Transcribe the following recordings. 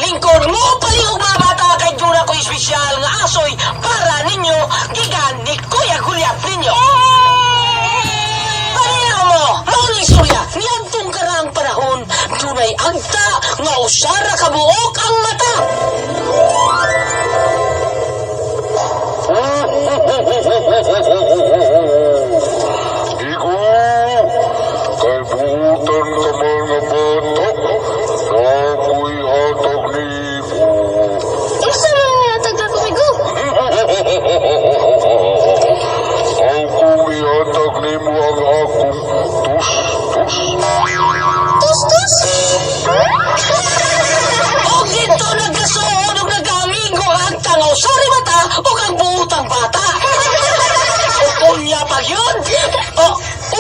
Ingkod mo palihog mga bata kay Jura ko espesyal nga asoy para ninyo gigan ni Kuya Gulyap ninyo. Pareho mo, mauling surya, niyagtong karang panahon, dunay agta nga usara kabuok ang mata. Iku, kay buutan ka mga bata, na ako'y hatag ni mo. Isa na nga natag na kumigo. Akong ihatag ni mo ang akong tus-tus. Tus-tus? O dito nagkasuod o nagamigo ang tangaw sari mata o ang buutang bata. O kunya pa yun. O,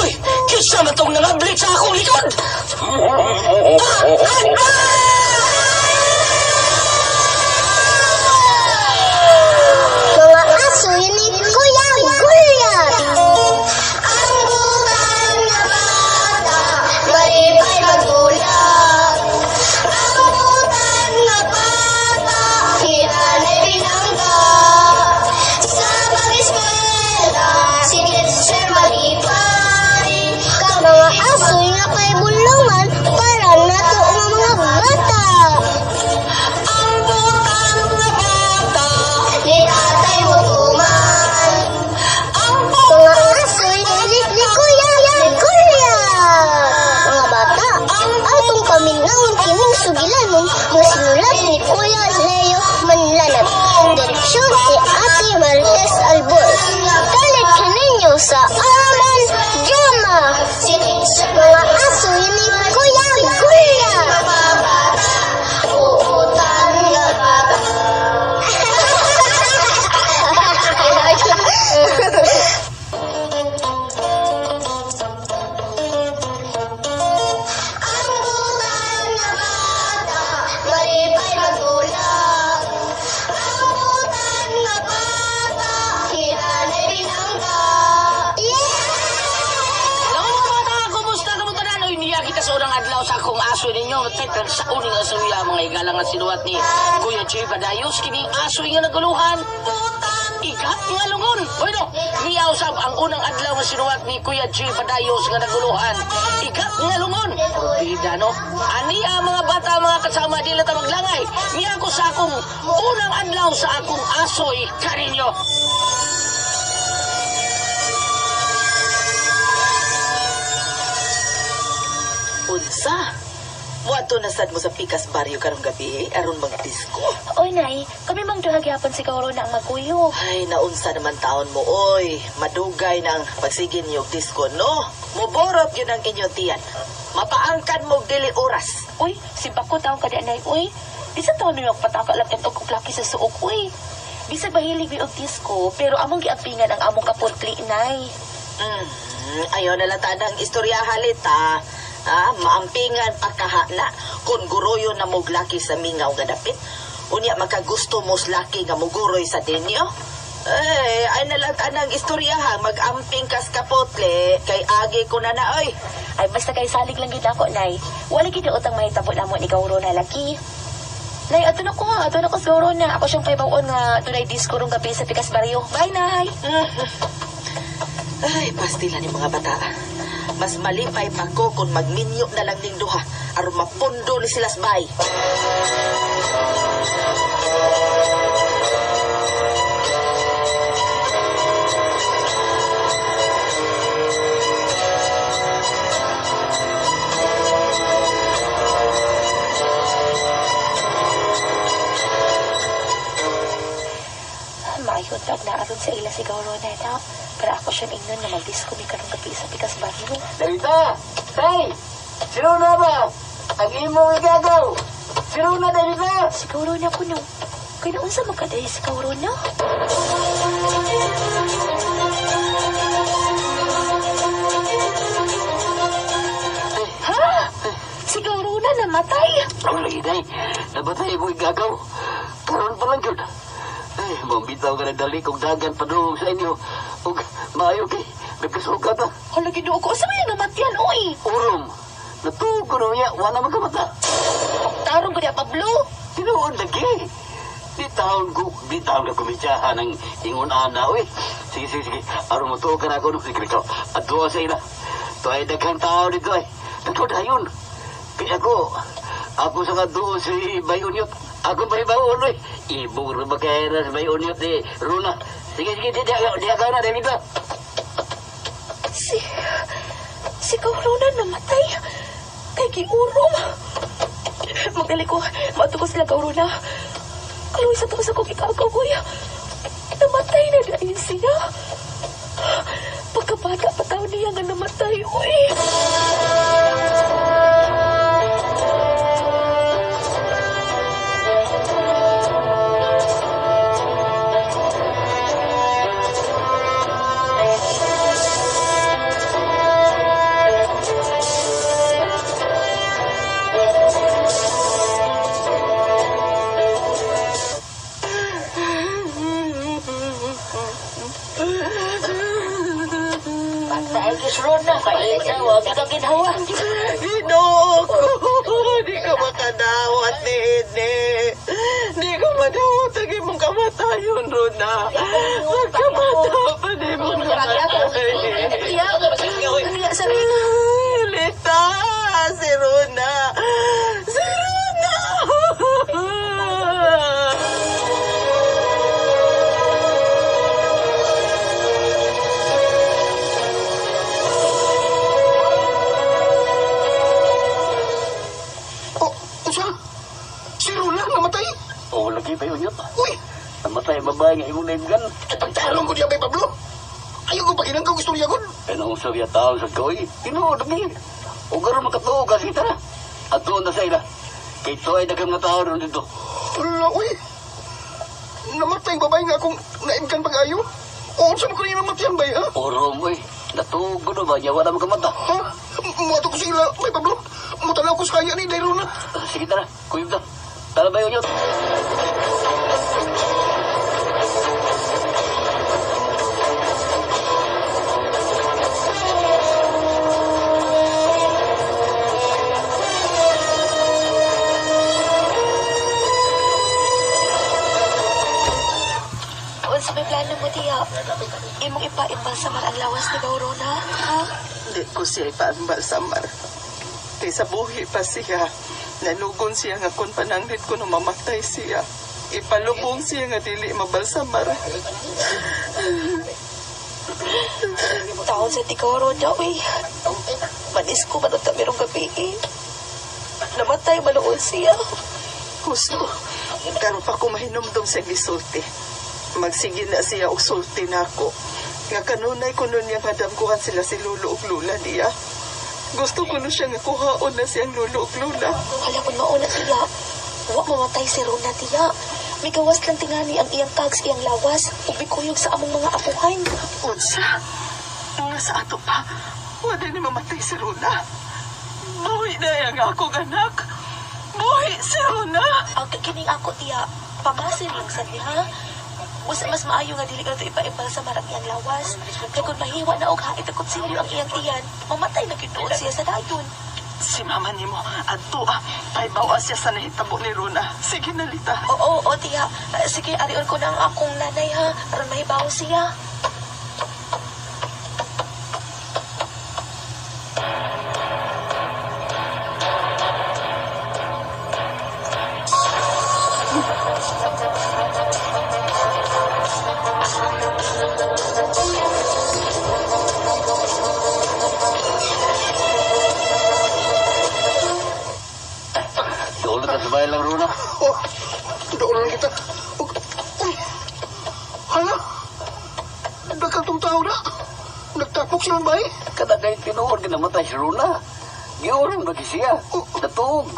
uy, kisa man tong nangablit sa akong likod. Mga aso yun ni Kuya Gulyap. Ang butan na bata, malipay magulang. Ang butan na bata, hinanay binangga. Sa pag-eskwela, si Teacher malipay. Mga aso yun na kay bulungan para nato nga mga bata. Ang butang na bata. Ni tatay mo tuman. Ang Mga asoy ni Kuya Gulyap. Mga bata, atong paminawon kining sugilan mo sinulat ni Kuya Leo Manlanat. Direksyon si Ate Martes Albor. Kalit kaninyo sa Araman Drama. Mga asoy ni Kuya Gulyap. Uutan na bata. Ang butan na bata, malipay magulang. Ang butan na bata, hinanay binangga. Hello mga bata, kumusta ka mo tanan? Uy, niya kita sa unang adlaw sa akong aso ninyo. Tetag sa uning asuya, mga igalang at sinuwat ni Kuya Jay Badayos. Kining aso nga naguluhan. Igat nga lungon. Uy no, niya usab ang unang adlaw nga sinuwat ni Kuya Jay Badayos nga naguluhan. Igat nga lungon. Bida no? Ani mga bata, mga kasama, di lata maglangay. Niya ako sa akong unang adlaw sa akong asoy kaninyo. Unsa? Muadto na sad mo sa Pikas Barrio karong gabi aron mag-disco. Oy, Nay, kami mang duhagyapon siguro na ang magkuyo. Ay, naunsa naman taon mo, oy. Madugay ng pagsigin niyog disco, no? Muborot yun ang inyong tiyan. Mapaangkan mo dili oras. Uy, simpak ko taong kada, Nay, uy. Bisa taon nyo pataka lang at kuklaki sa suok, uy. Bisa bahilig mi og disco, pero among giapingan ang among kaputli, Nay. Ayaw na lang tanang istorya halita. Maampingan pa kahana kung guroyo na moglaki sa mingaw nga dapit. Unya makagusto mo laki nga muguroy sa dinyo. Ay nalang tanang istoryahan mag-amping kas kapotle kay agi ko na oy. Ay, basta kay salig lang gid ako, Nay. Wala gid utang mahitabo namo ni Gauro na laki. Nay, ato na ko siguro na. Ako siyang paibawon nga tunay disco rong gabi sa Pikas Barrio. Bye, Nay. Ay, pastila ni mga bata. Mas malipay pa ko kung magminyo na lang ning duha aron mapundo ni silas bay. Maayod na aron sa ila si Gauro na ito. Para ako siyang ingnon na mag-disco mi karong gabi sa Pikas Barrio. Darita! Tay! Sino na ba? Ang imong igagaw! Sino na, Darita? Si Gauro na ko, no. Kaya naunsa magkaday si Gauro na? Ha? Si Gauro na namatay? Ang lagi, Tay. Nabatay mo igagaw. Karoon pa lang yun. Ay, mambitaw ka na dali kung dagan padung sa inyo. Huwag maayo kay nagkasuka ta. Hala, ginoo ko. Asa may namatyan, oy? Urom. Natugo na niya. Wala magkamata. Tarong ko niya, Pablo. Tinuod Doon lagi. Di taon ka kumitsahan ng ingon ana, uy. Sige. Aron mo to ka na ako, no? Sige, ikaw. At doon sa ina. Ito ay daghang tao dito, eh. Ito dayon. Kaya ako sa doon si Bayunyot. Ako may baon, uy. Ibong rumagkaya sa Bayunyot, eh. Runa. Sige, di agaw na, dito. Si Kauronan namatay. Kay giurong. Magali ko, matuko sila Kaurona. Kaluwi sa tuwas akong ikagaw, kuya. Namatay na dahil siya. Pagkabata pa tao niya nga namatay, uy. Rona, kaya wag ka ginawa. Ginoo ko, di ka makadawat ni Ine. Di ka madawat ang imong kamatayon, Rona. Magkamata pa ni mong kamatay. Iya, sabi na. Lita, si Rona. Si Rona! Si Rona namatay? Oo, lagi Bayunyot. Uy, Namatay ang babae nga imong naibgan. pagtarong ko diya bay Pablo. Ayaw ko paginang kong istorya ko. Ano ang sabi at tao sa koy? Tinood lagi. O garo makatuo ka kita na. At doon na sa ila. Kay ito ay dagang nga tao ron dito. Wala, uy. Namatay ang babae nga akong naimkan pag-ayo. O, saan ko rin namatyan bay, ha? Oro mo eh. Natugo na ba? Yawa na makamata. Ha? Muwato ko sila, bay Pablo. Mutanaw ko sa kaya ni Day Rona. Sige tara. Kuyog na. Tara Bayunyot. Unsa may plano mo, tiya? Imong ipa-imbal sa marang lawas ni Kaurona, ha? Di ko siya ipaambal samar. Kaysa buhi pa siya, nanugon siya nga kung pananggit ko na mamatay siya. Ipalubong siya nga dili mabalsamar. Taon sa ti Kaurona, uy. Manis ko man unta merong gabi, eh. Namatay manoon siya. Gusto, karon pa ko mahinumdum sa gisulti. Magsige na siya og sulti na ako. Nga kanunay ko nun niyang hadamkuhan sila si Lolo ug Lula niya. Gusto ko na siya nga kuhaon na siyang Lolo ug Lula. Hala kung mauna tiya. Wa mamatay si Rona, tiya. May gawas lang tingani ang iyang tags, iyang lawas. Ug bikuyog sa among mga apuhan. Unsa? Nga sa ato pa, wala ni mamatay si Rona. Buhi na yung akong anak. Buhi si Rona. Ang kining ako, tiya. Pamasin lang sa niya. Usa mas maayo nga dili ka ito ipa-impal sa marang iyang lawas. Kaya kung mahiwa na og hait akong silyo ang iyang tiyan, mamatay na ginoon siya sa dayon. Si mama ni mo, adto paibawa siya sa nahitabo ni Rona. Sige na, Lita. Oo, tiya. Sige, arion ko na ang akong nanay, ha. Para mahibaw siya. Doon na sa bayan lang Rona. Oh, doon lang kita. Uy, hala. Nagkatong tao na. Nagtapok silang bay. Kada kayo tinuod ka namatay si Rona. Giurong lagi siya. Natug.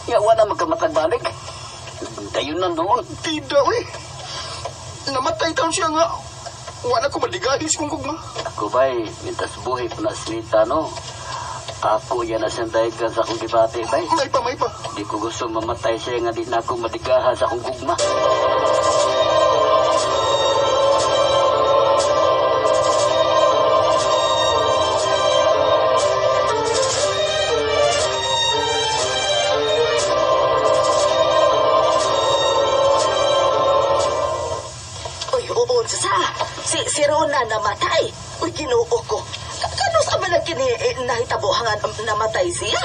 Yawa na magkamatag balik. Dayon na noon. Tida, uy. Namatay taon siya nga. Wala ko maligahis kung kugma. Ako ba'y mintas buhay pa na slita, no? Ako yan na siyang dahigan sa akong debate, bay. May pa. Di ko gusto mamatay siya nga di na ako madigahan sa akong gugma. si Rona namatay. Uy, Ginoo ko. Kano sa man ang kini nahitabuhangan namatay siya?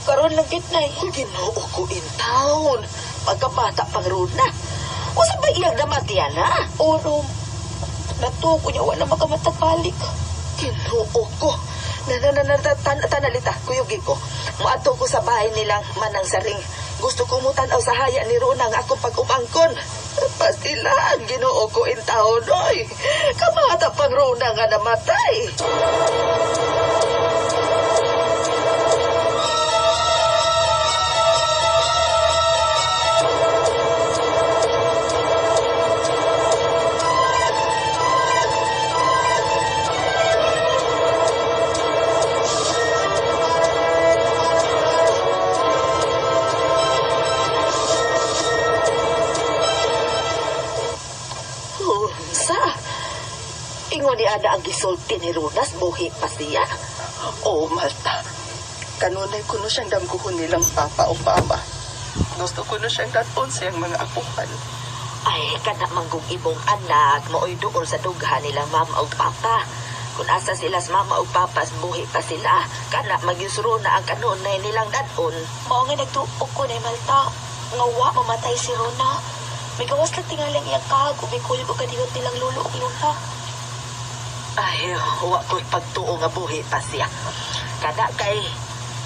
Karon lang git, Nay. Uy, Ginoo ko in town. Pagkabata pang Rona. Usa ba iyang namatiyan na? Oro, nato ko niya wala makamatag balik. Ginoo ko. Tanalita, kuyugi ko. Muadto ko sa bahay nilang manang saring. Gusto ko mutanaw sa haya ni Rona nga akong pag-umangkon. Pastilan, Ginoo ko in taon, oy. Kamata pang Rona nga namatay. Ingon ni Ana ang gisulti ni Runas, buhi pa siya. Oo, Malta. Kanunay ko no siyang damguhon nilang papa o mama. Gusto ko no siyang daton siyang mga apuhan. Ay, kana manggong ibong anak, maoy doon sa dughan nilang mama o papa. Kung asa sila sa mama o papa, buhi pa sila. Kana magyusuro na ang kanunay nilang daton. Mao nga nagtuok ko na Malta. Nga wa mamatay si Rona. May gawas lang tingalang iyang kahag o may kulib o kadiyot nilang lulo o luna. Ay, wa ko'y pagtuo nga buhi pa siya. Kada kay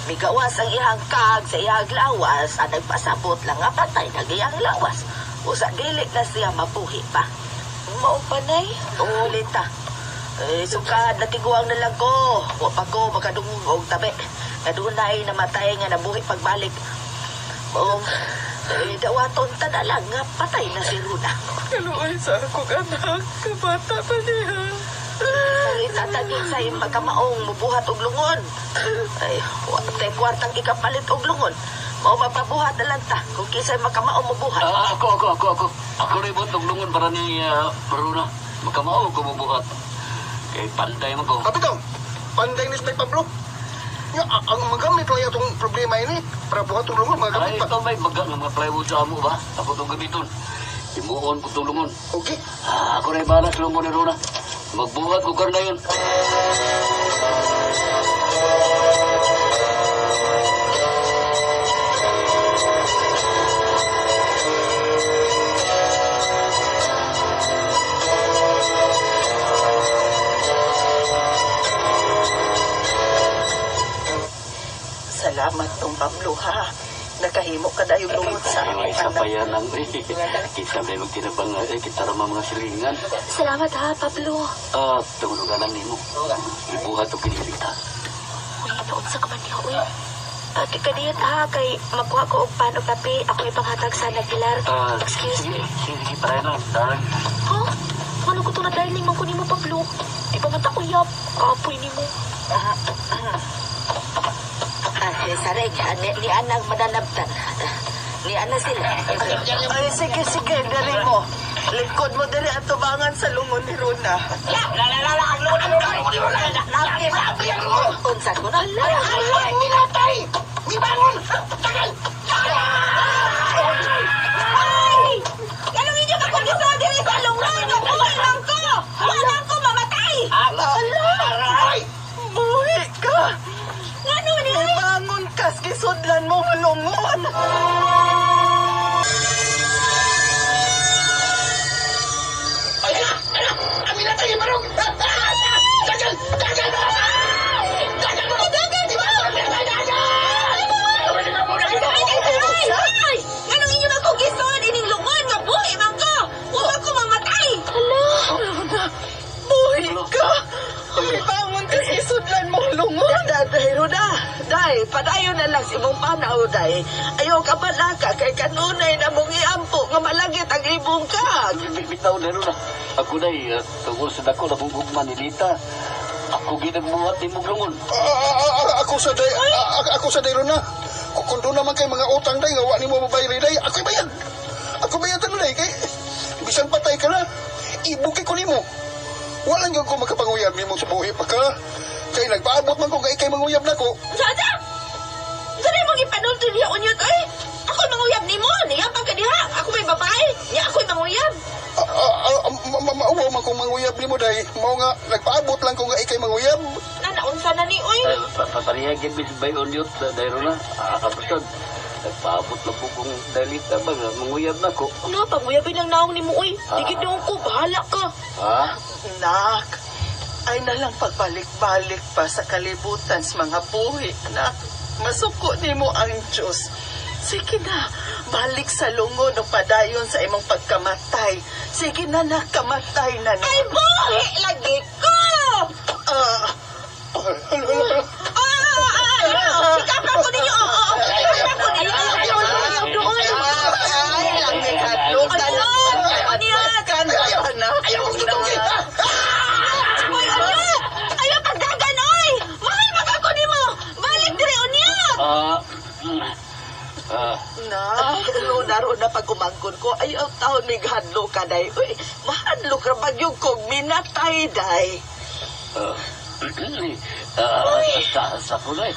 migawas ang iyang kag sa iyang lawas, ang nagpasabot lang nga patay na iyang lawas. Usa dili na siya mabuhi pa. Mao pa, Nay? Ulit ta. Sukad, natiguang na lang ko. Wa pa ko makadungog og tabi. Kadunay namatay nga nabuhi pagbalik. Dawaton ta na lang nga patay na si Runa. Kaluoy sa akong anak, kabata pa niya. Itatagin sa iyong magkamaong mubuhat og lungon. Ay, watay kwartang ikapalit og lungon. Mao mapabuhat na lang ta kung kisay magkamaong mubuhat. Ako. Ako rin mo og lungon para ni Runa. Makamao ko mubuhat. Kay panday mo ko. Kapitong, panday ni Spek Pablo. Nga, ang magamit lang itong problema ini para buhat tulungan mga gamit Ay, pa. ito may baga ng mga plywood sa amo ba? Ako itong gamiton. Imuon ko itong lungon. Okay. Ako rin balas lungon ni Runa. Magbuhat ko karna yun. Salamat tong Pablo ha. Nakahimo ka na yung lungod sa Ay, aming isa pa anak. yan ang kita may magtinabang kita ramang mga silingan. Salamat ha, Pablo. Tungulugan lang nimo. Ibuhat o kinilita. Uy, noon sa kaman niya, uy. Kadiyot ha, kay magkuha ko og pano kape. Ako ipanghatag sa nagpilar. Excuse me. Sige, para lang. Darang. Ha? Ano ko ito na darling man ko ni mo, Pablo? Di ba man ta uyab? Kapoy ni mo. Ay, sareg, ni anang madanabtan. Ni ana sila. Ay, sige, dali mo. Likod mo dali at tubangan sa lungon ni Runa. Unsa ko na? Minatay! Mibangon! Tagal! Ganun ninyo ka kung gusto diri sa lungan. Buhay lang ko! Walang ko mamatay! Aray! Buhi ka! Ano ni? Bangon kas, kisudlan mo lungon! Ay, anak! Ang minatay yung barong! Tagal! Tagal! Tagal mo! Di ba? Ay! Ganun ninyo ba kung gusto dining lungan nga buhay man ko? Walang ko mamatay! Buhi ka! Bangon kas, kisudlan mo lungon! Daday, Runa! Day, padayon na lang si mong panaw, day. Ayaw ka balaka kay kanunay na mong iampo nga malagit ang ibong kag. Bitaw na Runa. Ako na tungkol sa dako na bugugman ni Lita. Ako ginagbuhat ni Muglungon. Ako sa day ron na. Kung doon naman kay mga utang day, gawa ni mo mabayari day, ako'y bayad. Ako bayad na day, kay bisan patay ka na, ibuki ko ni mo. Walang yung ko makapanguyab ni mo sa buhi pa ka. Kay nagpaabot man ko kay manguyab na ko. Sada! Sada mong ipanulto niya unyot, ay! Ako'y manguyab ni mo! Niya pagka diha! Ako may babae! Niya ako'y manguyab! Mauwaw man kong ni mo, day. Mao nga, nagpaabot lang ko nga ikay manguyab. Nanaunsa na ni, uy. Paparihagin bis bayon yun, dahil na, kapatid. Nagpaabot na po kong dalit na ba, manguyab na ko. Ano, panguyabin lang naong ni mo, uy. Tigid doon ko, bahala ka. Ha? Nak, ay nalang pagbalik-balik pa sa kalibutan sa mga buhi, anak. Masuko ni mo ang Diyos. Sige na, balik sa lungon o padayon sa imong pagkamatay. Sige na, nakamatay na na. Ay, buhi lagi ko! Sikapan ko ninyo! Sikapan ko ninyo! Ayaw doon! Ay, lagi hadlok ka na. Ayaw ko tutugin! Uy, unyat! Ayaw pagdagan, oy! Mahal magako nimo! Balik diri, unyat! Na, laro na pag umangkon ko, ayaw taon may hadlok ka, day. Uy, mahadlok ra bagyong kong minatay, day. Sa kulay.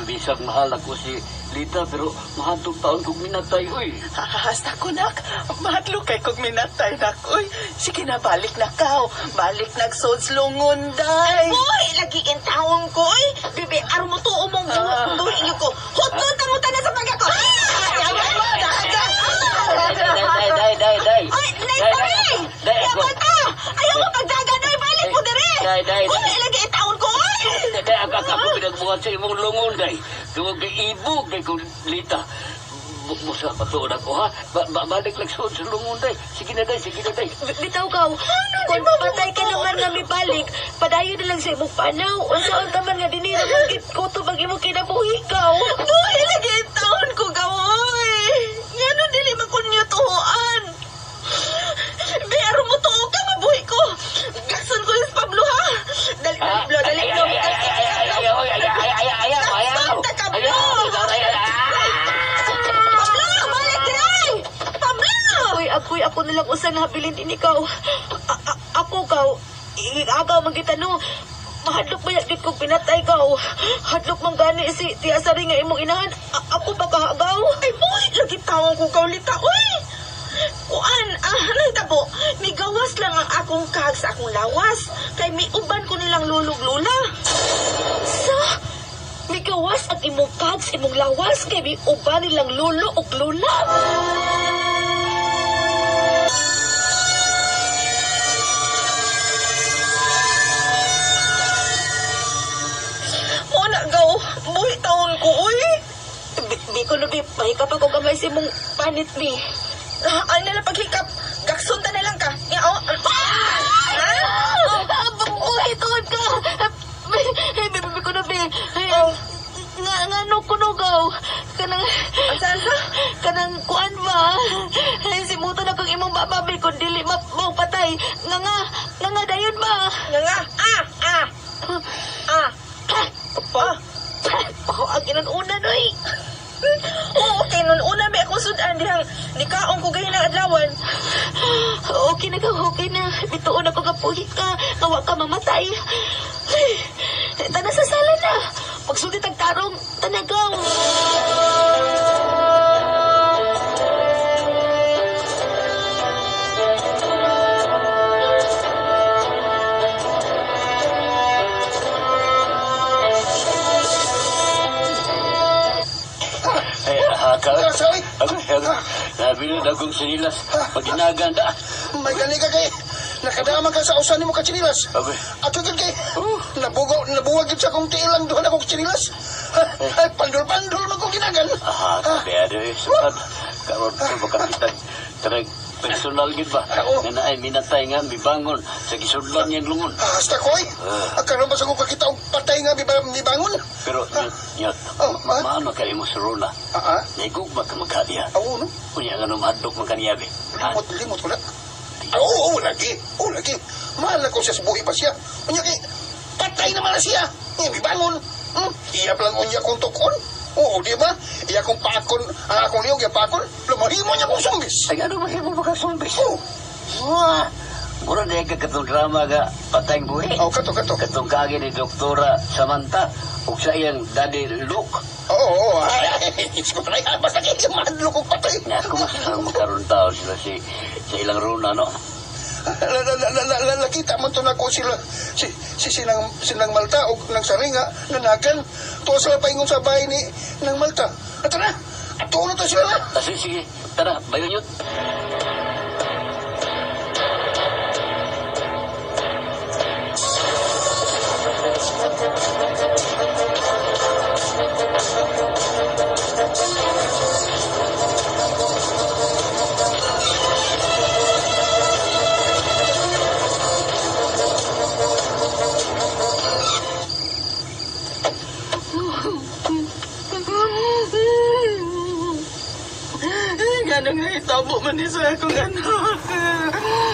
Bisag mahal ako si Lita, pero mahantong taon kong minatay, uy. Hasta ko, nak. Mahadlok kay kong minatay, nak. Uy, sige na, balik na kao. Balik nagsods-lungon, day. Uy, lagi in taon ko, oy! Bibi, aro mo to umong buhi niyo ko. Hutun ta mo ta na sa pagako! Day. Ay, nay, Day, ako. Ayaw mo pagdagan, oy! Balik mo diri! Day. Uy, lagi in taon ko, oy! Day, ako pinagbuhat sa imong lungon, day. Tungod kay ibog, day kong Lita. Musa patuod ako, ha? Balik lang sa lungon, day. Sige na, day. Bitaw ka, kung patay ka naman nga may balik, padayon na lang sa imong panaw. Unsaon ka man nga dinira mong kuto pag imong kinabuhi ka. Uy, lagi in taon ko, gawoy! Ngano dili makunyo tuhoan? Pero mo tuho ka, mabuhi ko! Gason ko yung Pablo, ha? Dali, Pablo, dali. Pablo, balik diri! Pablo! Uy, ako na lang usang habilin din ikaw. Ako kaw, agaw man kita no. Mahadlok ba yakit kong pinatay kaw? Hadlok man gani si Tia Sari nga imong inahan. Ako ba kahagaw? Ay, boy, lagi tawang ko kaulita, uy! Kuan, nagtabo, may gawas lang ang akong kag sa akong lawas. Kay may uban ko nilang lulog-lula. Sa? May gawas at imong kags, imong lawas, kay may uban nilang lulo o lula. Mo na gaw, buhi taon ko, uy! Di ko nabi, mahikap ako gamay sa imong panit mi. Ano na paghikap? Gaksunta na lang ka. Yao. Buhay tuod ka! Bibi ko nabi. Nga no kunugaw. Kanang... Kanang kuan ba? Simuto na kang imong bababi kung dili mong patay. Nga dayon ba? Nga. Ako ang inununa, noy. Oo, okay. Nun una may akong sudan dihang nikaong ko gayon ang adlawan. Okay na ka, okay na. Bituon ako kapuhi ka. Kawa ka mamatay. Tana sa sala na. Pagsulit ang tarong, tanagaw. Sorry. Nabili na kong sinilas. Paginagan da. May gani ka kay. Nakadama ka sa usan mo katsinilas. Abe. Ato gid kay. Nabuwag gid sa kong tiilang duha na kong katsinilas. Ay, pandol-pandol man kong ginagan. Sabi ada sukat. Karon ko makakitag. Tarag personal gid ba? Oo. Nga naay minatay nga mibangon sa gisudlan niyang lungon. Hasta koy. Karon ba sa ko kakita og patay nga mibangon? Pero nyot, maano kayo mo sa Rona? Naigugma ka magkadiya. Oo, no? Kunya nga numadlok mo kaniyabi. Limot ko na. Oo, lagi. Mahal ko siya sa buhay pa siya. Unya kay, patay naman na siya. Mibangon. Iya lang unya kong tukon. Oo, di ba? Iya kong pakon, ang akong liyog, iya pakon. Lumahimo niya kong sumbis. Ay, ano mahimo ba ka sumbis? Oo. Mura na yung katong drama ka patayng buhi. Kato. Katong kagi ni Doktora Samantha ug sa iyang Daddy Luke. Oo. Basta kayo madlo kong patay. Nga, kung mas makaroon tao sila sa ilang Rona, no? Nakita man to nako sila si sinang Malta o nang Saringa nanagan tuwa sila paingon sa bahay ni nang Malta. Tara, tuwa na to sila na. Sige, sige. Tara, bayon yun. Ganun nga itabo man ni sa akong anak.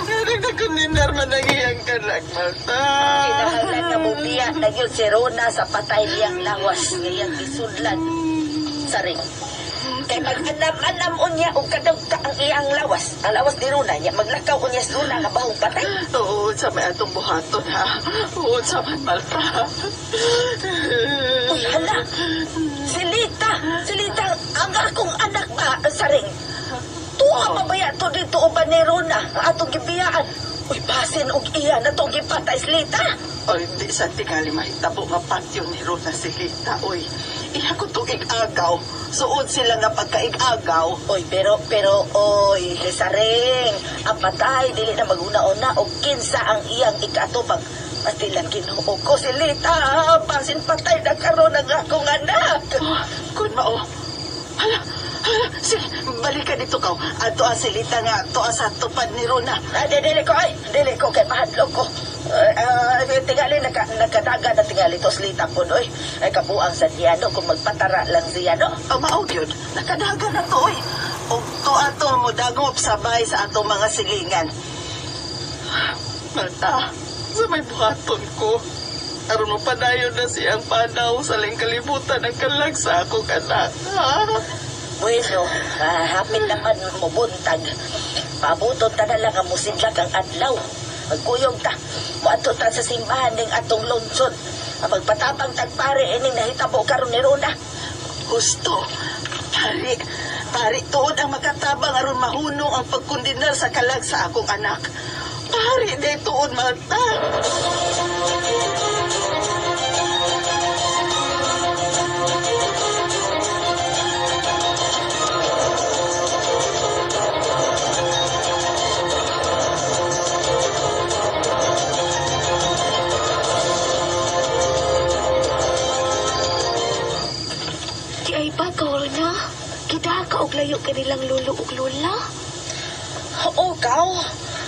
Nagkakundinar man ang iyang kanak, Malta. Kinahanglan nga mo biya na yun si Rona sa patay niyang lawas ngayang isudlan sa ring. Kay mag-anam-anam unya o kadagta ang iyang lawas. Ang lawas ni Rona niya, maglakaw unya si Rona nga bahong patay. Oo, sa may atong buhaton, ha? Oo, sa may Malta. Uy, hala! Silita, ang akong anak ba sa ring? Tuwa pa ba yan to dito o ba ni Rona ang atong gibiyaan? Uy, basin og iya na itong gipatay, Silita. O, hindi sa tingali mahitabo nga patyo ni Rona si Lita, oy. Iya ko to ig-agaw. Suod sila nga pagka-ig-agaw. Oy, pero, oy, sa ring, ang patay, dili na maguna-una o kinsa ang iyang ikatubang. Pati lang Ginoo ko, Silita, basin patay na karon ang akong anak. Kun mao. Hala, sige, balik ka dito ka. Ato ang silita nga, ato ang sa tupad ni Rona. Dili ko, kay mahadlok ko. Tingali, nakadaga na tingali to, Silita po, oy. Ay, kabuang sa Diano, kung magpatara lang siya, no? Ang maog yun, nakadaga na to, oy. O to ato mo dagop sabay sa ato mga silingan. Malta, sa may buhaton ko. Aron mo padayon na siyang panaw sa kalibutan ng kalag sa akong anak. Ha? Bueno, hapit naman mo buntag. Pabuton ta na lang ang musidlak ang adlaw. Magkuyog ta. Muadto ta sa simbahan ning atong lungsod. Ang magpatabang tagpare ining nahitabo karon ni Rona. Gusto. Pari tuod ang makatabang aron mahunong ang pagkundinar sa kalag sa akong anak. Pari day tuod, Malta. Di ay ba, Corona? Kidaka og layo kanilang lolo ug lola? Oo, kaw.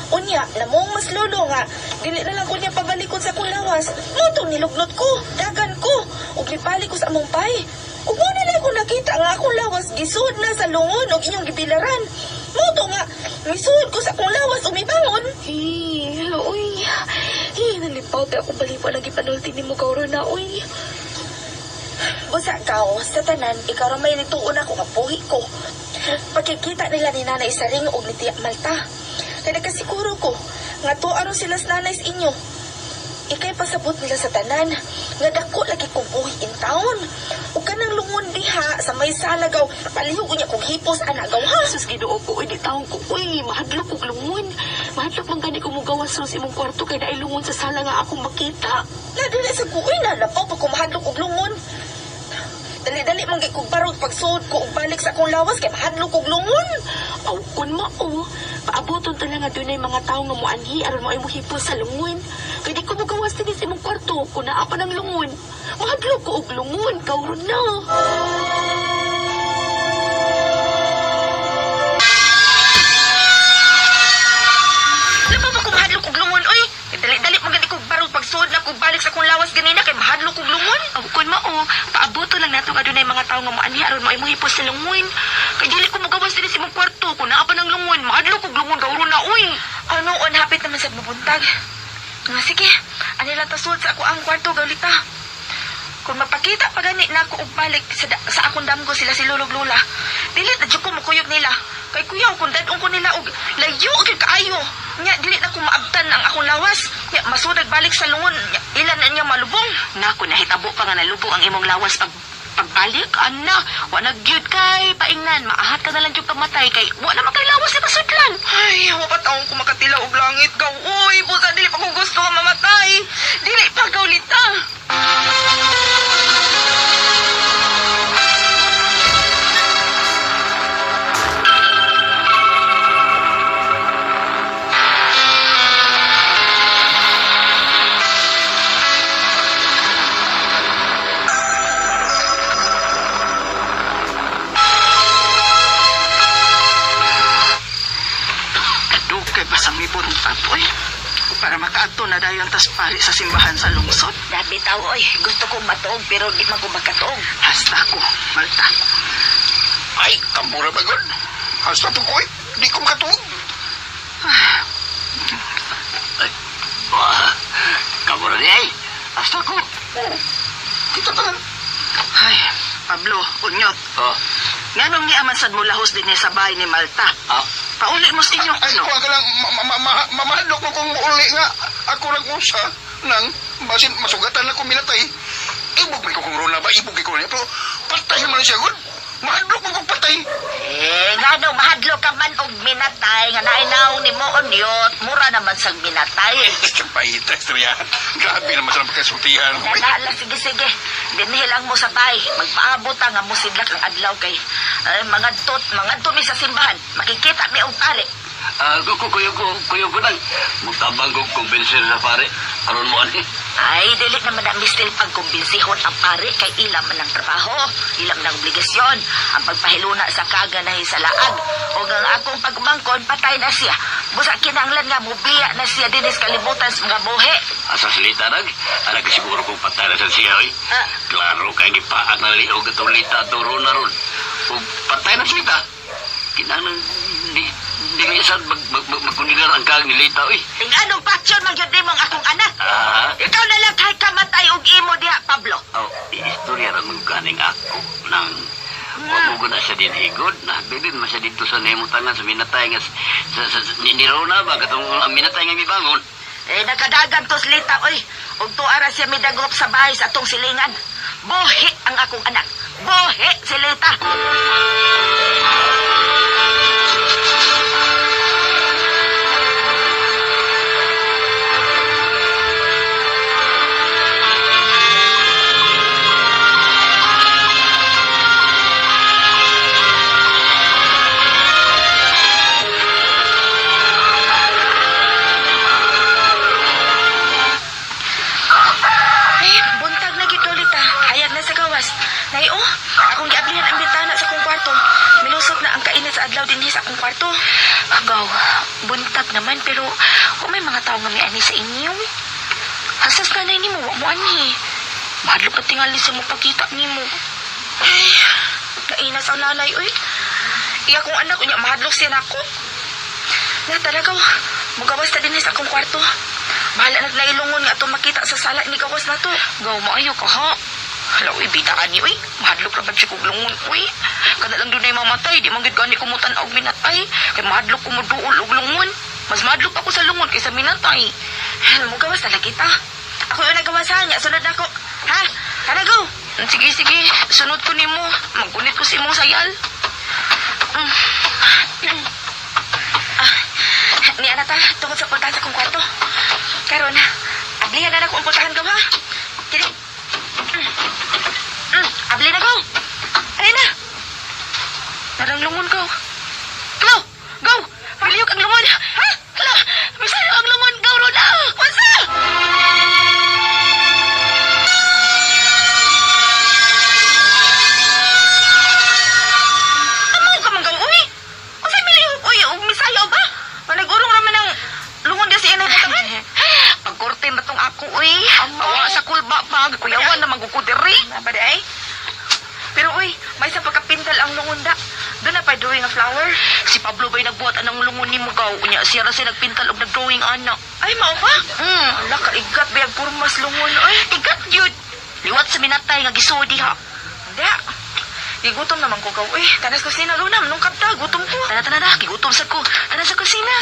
Unya, namong mas lolo nga. Dili na lang ko niya pabalikon sa kulawas. Moto nilugnot ko, dagan ko. Ug lipali ko sa among pay. Ug mo na lang ko nakita nga akong lawas gisud na sa lungon ug inyong gibilaran. Moto nga, misud ko sa akong lawas umibangon. Uy. Nalipaw ka akong balipan ang ipanulti ni mo, Corona, uy. Busa kaw, sa tanan, ikaw ramay nituon ako nga puhi ko. Pagkikita nila ni Nanay Saring ug ni Tiya Malta. Kaya nagkasiguro ko, nga to aron sila sa nanay sa inyo. Ikay pasabot nila sa tanan, nga dako lagi kong buhi in town. Ug kanang lungon diha sa may salagaw, palihog niya kong hipos anagaw ha. Sus, Ginoo ko, uy, di taong ko, uy, mahadlok kong lungon. Mahadlok man gani ko mugawas sa imong kwarto kay dahil lungon sa sala nga akong makita. Nadali sa kuoy na lapaw pa kumahadlok og lungon. Dali-dali man kay kog barog pagsuod ko ug balik sa akong lawas kay mahadlok og lungon. Aw, kun mao, paaboton ta lang nga dunay mga tawo nga moanhi aron mo ay mohipos sa lungon. Kay di ko mugawas din sa imong kwarto kung naa pa ng lungon. Mahadlok ko og lungon, kauron na. Lapaw pa kumahadlok og lungon oy. Dali-dali man gani kog barog pagsuod na kog balik sa akong lawas ganina kay mahadlok og lungon. Aw, kun mao, paaboton lang nato nga dunay mga tawo nga moanhi aron mo ay mohipos sa lungon. Kay dili ko mugawas din sa imong kwarto kung naa pa ng lungon. Mahadlok og lungon, kauron na, uy. Ano on hapit naman sa mabuntag. Nga sige, anila tasud sa ako ang kwarto gawlita. Kung mapakita pa gani na ako og balik sa akong damgo sila si Lulog Lula, dili na jud ko makuyog nila. Kay kuyaw kung dadong ko nila og layo og kaayo. Nya dili na ko maabtan ang akong lawas. Nya masudag balik sa lungon. Nya, ilan na niya malubong. Naku, nahitabo pa nga nalubong ang imong lawas Balik, ana. Wa nagyud kay paingnan. Maahat ka na lang yung pamatay kay wa naman kay lawas na masudlan. Ay, wa pa taong ko makatilaw og langit gaw. Uy, busa dili pa ko gusto nga mamatay. Dili pa gawlita. Dugay ba sa mibon tapoy? Para makaato na dayon tas pari sa simbahan sa lungsod. Dabi tao, oy. Gusto kong matuog pero di man ko makatuog. Hasta ko, Malta. Ay, kamura ba yun? Hasta to ko eh. Di ko makatuog. Wah, kamu na niya eh. Hasta ko. Kita tangan. Ay, Pablo, unyot. Oh, Nganong ni amansad mo lahos din niya sa bahay ni Malta? ah, Pauli mo sa inyo, Ay, ano? kuha ka lang, mamahadlok mo kung uli nga. Ako lang usa nang basin masugatan na ko minatay. Ibog may ko kung rona ba? Ibog ko niya. Pero patay naman siya, good. Mahadlok mo kung patay. Nga no, mahadlo ka man og minatay. Nga nainaw ni mo unyot. Mura naman sang minatay. Pahita, istorya. Grabe naman sa pagkasultihan. Nala, sige. Binhilang mo sa bahay. Magpaabot nga mo sidlak ang adlaw kay mga tumi sa simbahan. Makikita mi og pare. kuyo ko lang. Magtabang ko kumbensir sa pare. Aron mo ani. Ay, dili naman na mistil pagkumbinsihon ang pare kay ilam man ang trabaho, ilam ng obligasyon, ang pagpahiluna sa kaganahi sa laag. O ang akong pagmangkon, patay na siya. Busa kinanglan nga mubiya na siya dinis kalibutan sa mga buhi. Asa salita nag. Anak ka siguro kung patay na sa siya oy. Klaro kay gipaan na liog atong lita turo na ron. Kung patay na siya. Kinahanglan di minsan magkunilar ang kag nilita oy. Tinganong patsyon magyud mong akong anak. Ikaw na lang kay kamatay og imo diha, Pablo. Oh, istorya ra mong ganing ako nang Wamugo na siya din higod na bilin man siya dito sa nemutangan sa minatay nga ni Rona ba katong ang minatay nga mibangon. Nakadagan to slita, oy. Ug tuara siya midagop sa bahay sa atong silingan. Bohi ang akong anak. Bohi, silita. Nay, akong giablihan ang bintana sa akong kwarto. Milusot na ang kainit sa adlaw din sa akong kwarto. Agaw, buntag naman pero kung may mga tao nga may ani sa inyo. Hasas nanay ni mo, mo ani. Mahadlok na tingali sa mo pagkita ni mo. Ay, nainas ang nanay, oy. Iya kong anak, unya mahadlok siya na ako. Na talaga, magawas na din sa akong kwarto. Bahala naglailungon nga ito makita sa sala ni gawas na to. Gaw, maayo ka ha. Hala, uy, bidaan ni, uy. Mahadlok na ba siya kong lungon, uy. Kada lang doon ay mamatay, di manggit gani kumutan og minatay. Kay mahadlok ko mo duol og lungon. Mas mahadlok ako sa lungon kaysa minatay. Ano mo gawas na kita? Ako yung nagawasan niya, sunod na ako. Ha? Tara, go. Sige, sunod ko ni mo. Magkunit ko si mong sayal. Ni Anata, tungkol sa puntahan sa kong kwarto. Karon, ablihan na ako ang puntahan ko, ha? Kini. Abli na ko. Alin na. Naranglungon ko. Go! Go! Piliyok ang lungon. Ha? Hala! Misayo ang lungon. Go, Rona! Wansa! Amo ka man gang, uy! Wansa miliyok? Uy, misayo ba? Managurong naman ang lungon niya si Inay Butangan. Pagkorte na tong ako, uy. Awa sa kulba pa. Kuyawan na magkukudiri. Nabada ay? Pero uy, may sa pagkapintal ang lungonda. Doon na pa drawing a flower. Si Pablo ba'y nagbuhat anang lungon ni mo gaw? Unya, siya ra siya nagpintal og nagdrawing anak. Ay, mao ba? Ala ka, igat ba yung purmas lungon? Ay, igat yun. Liwat sa minatay nga gisudi ha. Hindi. Gigutom naman ko gaw. Uy, tanas kusina, Luna. Nung kapta, gutom ko. Tana na, gigutom sa ko. Tanas sa kusina.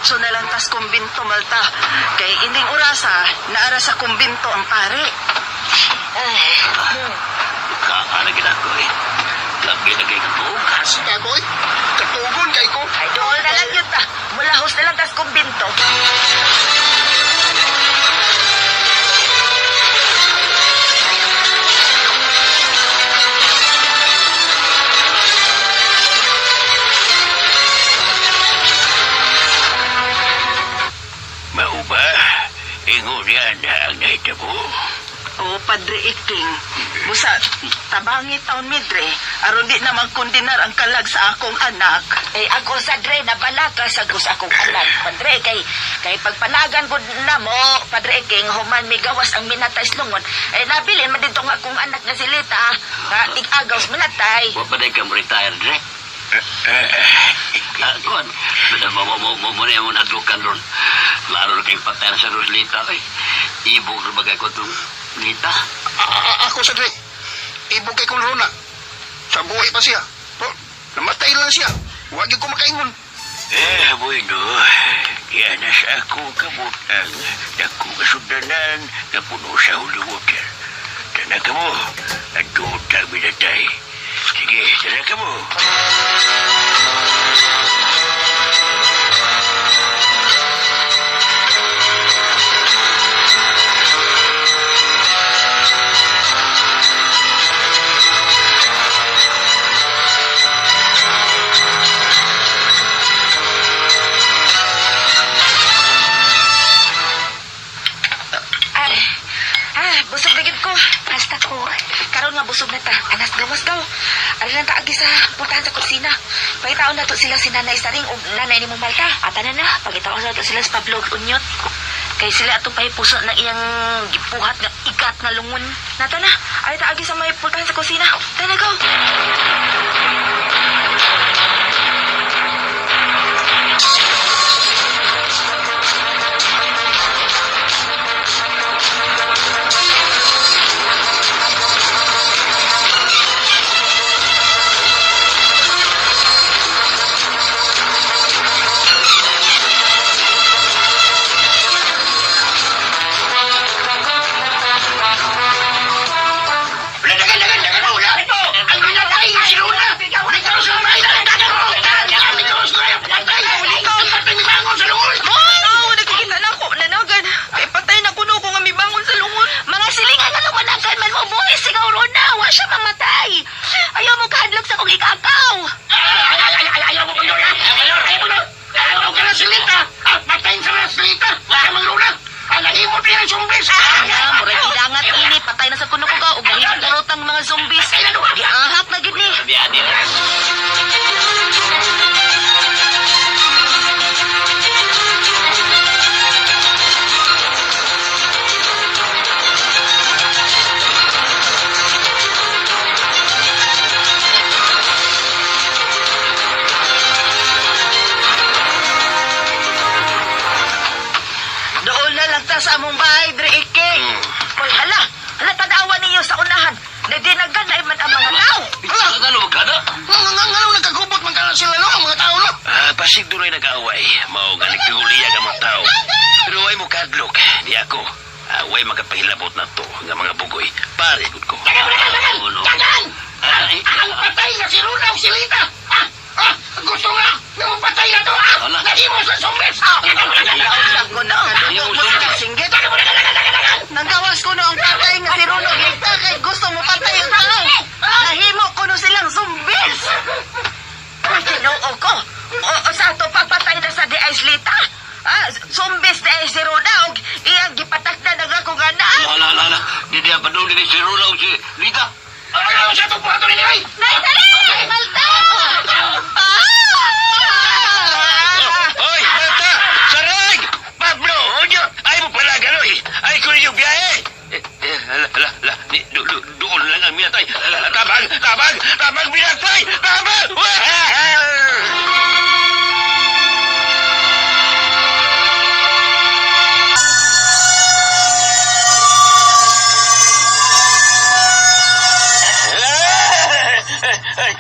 diretso na lang tas kumbinto malta. Kay ining orasa, naara sa kumbinto ang pare. Kaan na ginako eh. Lagi na kayo katuog. Sige, boy. Katugon kay ko. Ay, doon na lang yun ta. Mulahos na lang tas kumbinto. Mauba, ingon yan ang naitabo. O, Padre Iking, busa, tabangi taon midre, aron di naman kundinar ang kalag sa akong anak. Ako sa dre, nabalaka sa akong anak, Padre. Kay pagpanagan ko na mo, Padre King, human may gawas ang minatay slungon. Nabilin man dito nga akong anak na si Lita, nga tig-agaw sa minatay. Wa pa na kang retire, Dre? Kuan, muna yung nadlukan ron. Laro na kayong patay sa Roslita. Ibog na bagay ko itong Lita. Ako sa Dre. Ibog kay kong Rona. Sa buhay pa siya. Namatay lang siya. Huwag ko makaingon. Bueno. Yan na sa akong kabutang. Ako kasudanan na puno sa Holy Water. Tanan ka mo. At doon kami natay. Sige, tanan ka mo. Busog na gid ko. Hasta ko. Karon nga busog na ta. Anas gawas daw. Ari lang taagi sa putahan sa kusina. Pagitaon na to sila si Nanay Saring o Nanay ni Malta. Atanan na. Pagitaon na to sila sa Pablo Unyot. Kay sila atong pay puso na iyang gipuhat nga ikat na lungon. Nata na. Ari taagi sa may putahan sa kusina. Tana go. Sa among bahay, Dre Iking. Hoy, hala, tanawan ninyo sa unahan. Nadinagan na man ang mga tao. Ano ka na? Nga nagkagubot man ka na sila, no? Ang mga tao, no? Pasig doon ay nag-away. Mao galing tiguliya ng mga tao. Pero ay mo kadlok. Di ako. Way makapahilabot na to ng mga bugoy. Pare, good ko. Tagan! Ang patay na si Runa o si Lita! Gusto nga! Nang patay na to! Nahimo sa sumbes! Ko na, kadugog mo sa singgit. Nanggawas ko na ang patay nga si Runo Lita kay gusto mo patay ang tao. Nahimo ko no silang zumbis. Uy, tinoo ko. O sa ato papatay na sa Diaz Lita. Zumbis na si Runa o iyang gipatak na ng ako gana. Lala. Di pa doon din si Runa o si Lita. Ano siya itong pato ninyo, ay? Naitali! Malta! Hoy, Malta! Saray! Pablo! Onyo! Ay mo pala gano'y! Ay ko rin yung biyahe! Doon lang ang minatay! Tabang minatay! Tabang!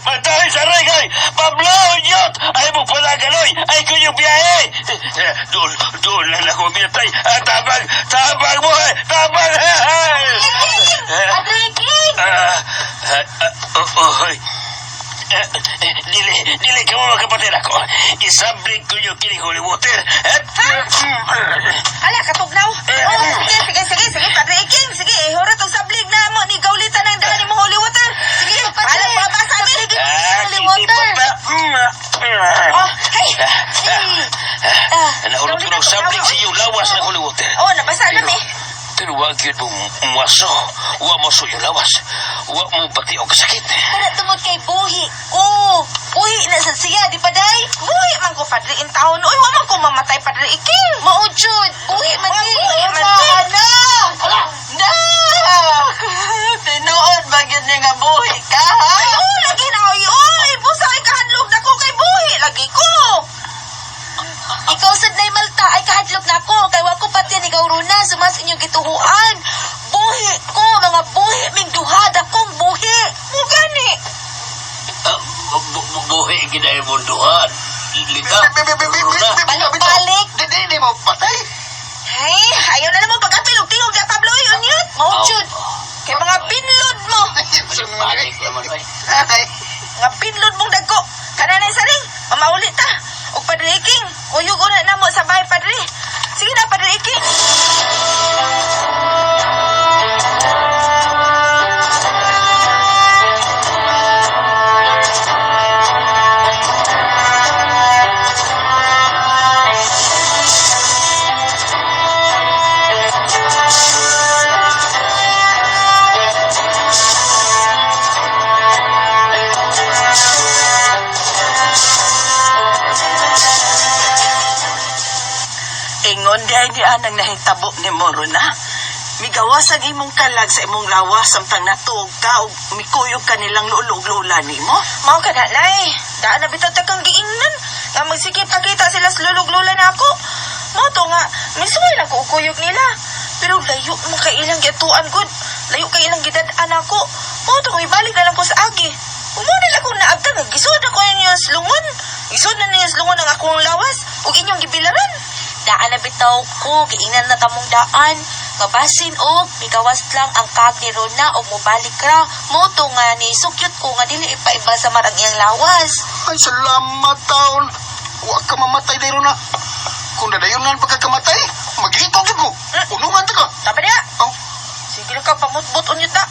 Patay! Saray kay! Pablo! Onyo! Doon lang ako pinatay. Tabang mo! Tabang! Padre King! Dili ka mo kapatid ako. Isablig ko yung kining holy water. Ala, katugnaw. Sige, Padre King. Sige, ihura tong sablig na mo. Ni gaulitan ng dala ni mo holy water. Sige, ala, mabasa mi. Holy water. Nahulog ko ng sablig sa iyo. Lawas ng holy water. Oh, nabasa na mi. Pero wag yun mo maso. Huwag mo so yung lawas. Huwag mo pati o kasakit. Para tumod kay buhi ko. Buhi na sa siya, di pa day? Buhi man ko, Padre, in taon. Uy, waman ko mamatay, Padre Iking. Maujud. Buhi man di. Buhi man di. Na! Tinuod ba yun niya nga buhi ka, ha? Ay, lagi na, oy. Busay kahadlog na ko kay buhi. Lagi ko. Ikaw sad na Malta ay kahadlok na ko. Kay wa ko pati ni Gauruna sumas inyong gituhuan. Buhi ko, mga buhi ming duhad akong buhi. Mo gani. Buhi ginay mo duhan. Lita. Balik-balik. Hindi mo patay. Ay, ayaw na naman pag-apil og tingog na Pablo unyot. Maujud. Kay mga pinlod mo. Balik naman ay. Nga pinlod mong dagko. Kananay saring. Mamaulit ta. Og Padre Iking, uyog una na mo sa bahay, Padre. Sige na, Padre Iking. Ingon di ay di anang nahitabo ni Moro na. Migawas ang imong kalag sa imong lawas samtang natuog ka o mikuyog ka nilang lulog-lula ni mo. Mao ka na, Nay. Daan na bitaw kang giingnan. Nga magsikip pakita sila sa lulog-lula na ako. Mao to nga, misuway lang ko ukuyog nila. Pero layo mo kay ilang gituan gud. Layo kay ilang gidad-an ako. Mao to nga ibalik na lang ko sa agi. Umuna lang ko naagta nga gisod ako niya slungon. Gisod na niya slungon ang akong lawas ug inyong gibilaran. Daan na bitaw ko, giingnan na tamong daan. Mabasin og migawas lang ang kag ni Rona o mobalik ra. Moto nga ni sukyot ko nga dili ipaiba sa marang iyang lawas. Ay, salamat taon. Huwag ka mamatay dahil na. Kung nadayon na pagkakamatay, mag-ikog ko. Unungan ka. Tama niya. Oh, Sige lang ka pamutbot unyot na.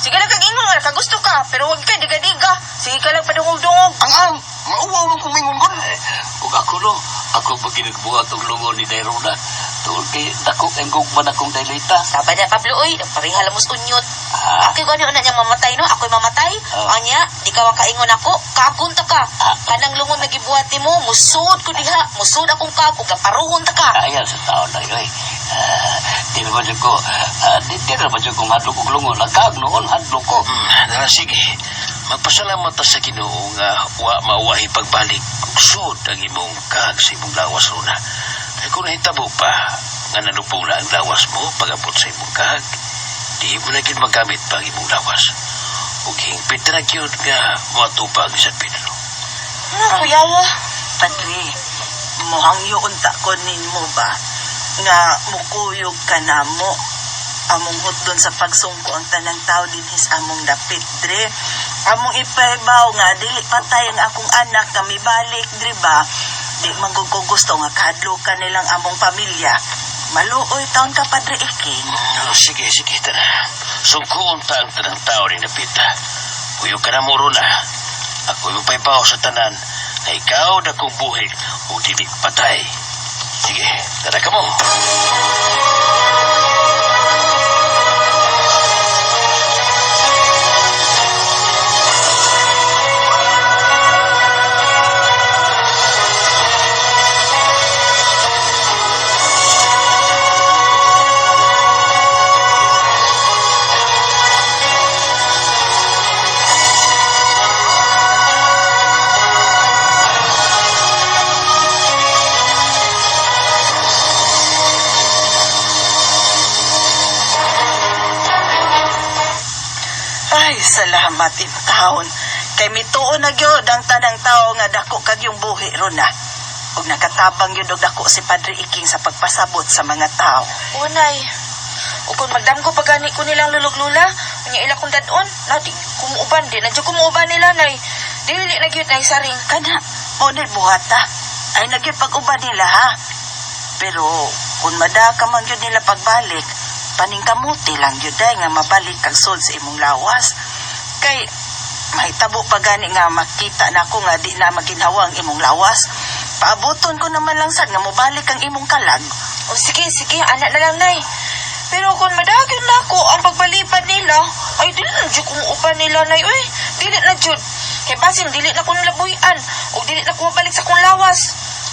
Sige lang kag ingon nga kagusto ka pero wag ka diga-diga. Sige ka lang padungog-dungog. ang mauwaw lang kung mingon gun. Kung ako no, ako pag ginagbuhat ang lungon ni Dairona, tuol kay dako ang gugman akong dailita. Tama na Pablo oy, nagpareha lamos unyot. Ako gani una niya mamatay no, ako'y mamatay. Anya, di ka makaingon ako, kagunta ka. Kanang lungon na gibuhat nimo, musud ko diha, musud akong kapo, kaparuhon ta ka. Ayaw sa taon na yun. Di naman dyan ko, di naman dyan kong hadlok og lungon. Nagkag noon, hadlok ko. Sige, magpasalamat ta sa Ginoo nga wa mauwahi pagbalik. Sud ang imong kag sa imong lawas Rona. Kaya kung nahitabo pa, nga nanupong na ang lawas mo pag-abot sa imong kag, di mo na gid magamit pa ang imong lawas. Ug hingpit na gyud nga matupa ang isang pinano. Kuya mo. Padre, mohangyo unta ko ninyo ba nga mukuyog ka na mo among hutdon sa pagsungko ang tanang tao dinhis among dapit dre. Among ipahibaw nga dili patay ang akong anak nga mibalik dre ba. Di man ko gusto nga kadlo ka nilang among pamilya. Maluoy taon ka Padre Iking. Sige, tara. Sungkuon ta ang tanang tao ni Napita. Puyog ka na mo Rona. Ako yung paipaw sa tanan na ikaw na kong buhi o dili patay. Sige, tara ka mo. Salamat in taon. Kay mituon na gyud ang tanang tao nga dako kag yung buhi Rona. ug nakatabang yun og dako si Padre Iking sa pagpasabot sa mga tao. Unay. O kung magdamgo pagani ko nilang lulog-lula, unya ila kong dadon, na di kumuuban din. Nadyo kumuuban nila, nay. Dili na gyud nay saring. Kana, mo na buhata. Ay nagyud pag-uban nila ha. Pero kung madaka man yun nila pagbalik, paningkamuti lang yun day nga mabalik kag sod sa imong lawas. Kay mahitabo pa gani nga makita na ako nga di na maginhawa ang imong lawas. Paabuton ko naman lang sad nga mobalik ang imong kalag. O sige, anak na lang, nay. Pero kung madagyon na ako ang pagbalipad nila, ay dili na dyan kumuuban nila, nay. Uy, dili na dyan. Kaya basin, dili na ko nilabuyan. O dili na ko mabalik sa kong lawas.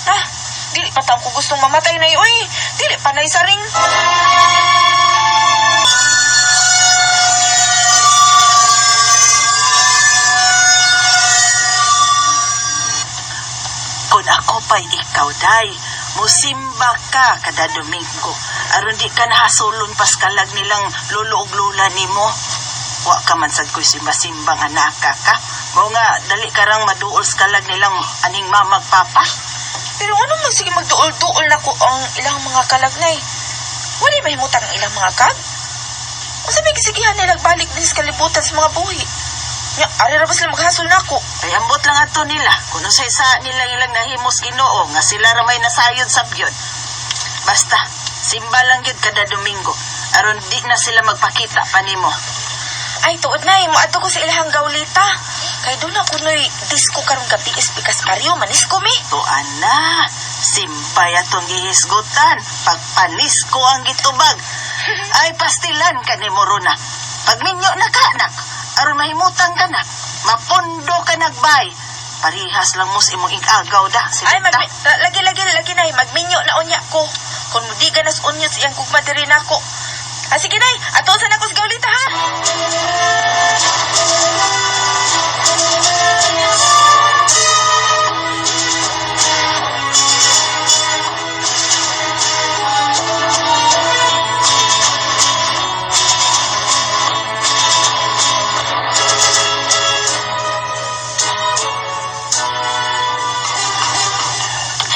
Ha? Dili pa taong ko gustong mamatay, nay. Uy, dili pa, nay, saring. Kung ako pa'y ikaw, day, musimba ka kada Domingo. Aron di ka nahasulon pas kalag nilang lolo ug lula nimo. Wa ka man sad ko'y simba-simba nga naka ka. Mo nga, dali karang maduol sa kalag nilang aning mamag papa. Pero ano man sige magduol-duol na ko ang ilang mga kalagnay? Wala mahimutang ang ilang mga kag? O sabi kisigihan nila balik din sa kalibutan sa mga buhi. Nga, ari ra ba sila maghasol na ako? Ay ambot lang ato nila. Kung sa isa nila ilang nahimos Ginoo nga sila ra may nasayod sa biyod. Basta, simba lang yun kada Domingo. Aron di na sila magpakita pa nimo. Ay, tuod na, moadto ko sa ilahang gawlita. Kay doon ako no'y disco karong gabi is bikas Mario, manis ko mi. Tuan na, simpay atong gihisgutan. Pagpanis ko ang gitubag. Ay, pastilan ka ni Morona. Pagminyo na ka, anak. Aron mahimutang ka na. Mapundo ka nagbay. Parihas lang mo sa imong igagaw da. Ay, Silita. lagi na, magminyo na unya ko. Kung mudi ganas unyos iyang kugma diri na ako. Ah, sige nay, atosan ako sa gawlita ha.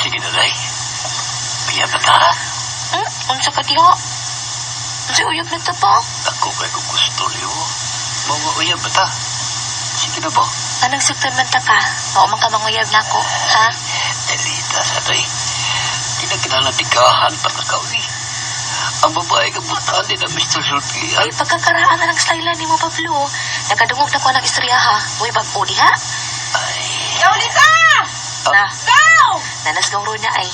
Sige na, day. Biya na ta. Unsa ka diha? Unsa uyab na ta pa? Ako kay kung gusto niyo. Mga uyab ba ta? Sige na ba? Anong sugtan man ta ka? Mao man ka manguyab na ako, ha? Delita sa day. Di na kinalatigahan pa na kawi. Ang babae ka butaan din ang Mr. Sulti. Ay, pagkakaraan na ng style ni mo, Pablo. Nakadungog na ko ng istorya, ha? Uy, bag-o diha. Ay. Gawlita! Na, Go! nanasgong ro na ay.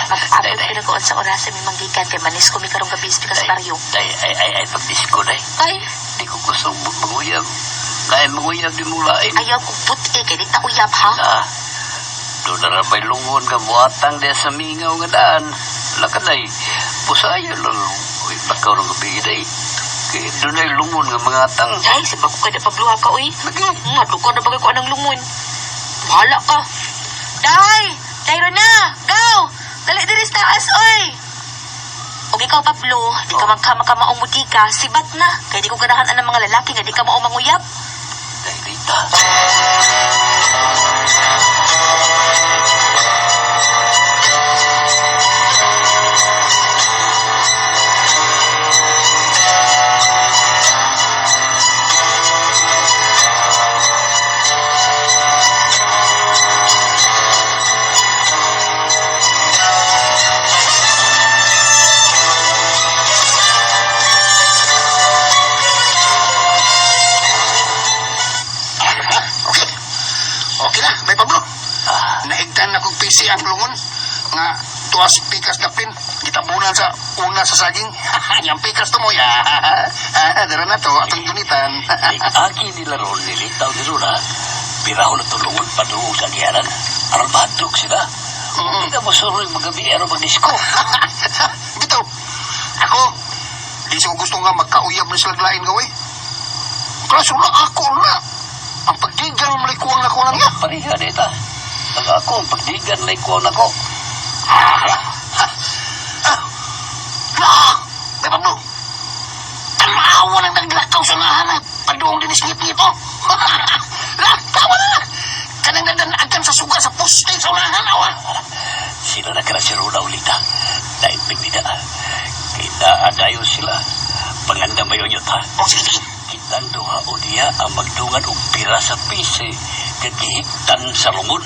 Mag-abot Day. pinagoon sa oras sa may manggikan kay manis ko mi karong gabi sa pikas baryo. Day, ay, pag-disco, day. Ay, Di ko gusto mag-uyab. Dahil mag-uyab di mo lain. ayaw kong puti kay di ta uyab, ha? Doon na rabay lungon ka buhatang de sa mingaw nga daan. Lakaday, pusayo lang. Uy, bakaw ng gabi day. Kaya doon ay lungon nga mga tang. Ay, sabag ko kada Pablo ha ka, uy. Lagi. Madlo ko na bagay ko anang lungon. Bahala ka. Day na! Go! Dali diri sa taas, oy! Og ikaw, Pablo, di ka magkama-kamaong mutika, sibat na. Kaya di ko ganahan ang mga lalaki nga di ka maong manguyab. Day, Rita. Okay na, may Pablo. Naigdan na kong PC ang lungon. Nga, tuwas pikas na pin. Gitabunan sa una sa saging. Yang pikas to mo, ya. Dara na to, atong gunitan. Aki nila ron nilitaw ni Rura. Piraho na tulungon pa doon sa giyaran. Aral madrog sila. Hindi ka mo suroy magabi aral mag-disco. Bitaw, ako, di siya ko gusto nga magkauyab na sila lain gawin. Kaso na ako na. Ang pagdigan ng malikuang na ko lang niya. Pariha dita. Ang ako, ang pagdigan na ikuha na ko. May Pablo, tanawa ng naglakaw sa nahanap. Padoong din isngit nito. Tawa na. Kanang nandanaagan sa unahan, awa. Sila na kena si Rona ulita. Dahil pinida. Kita adayon sila. Pangandam ba yun ha? O, sige. Kitang duha o diya ang magdungan og pira sa pise. Kagihigtan sa lungon.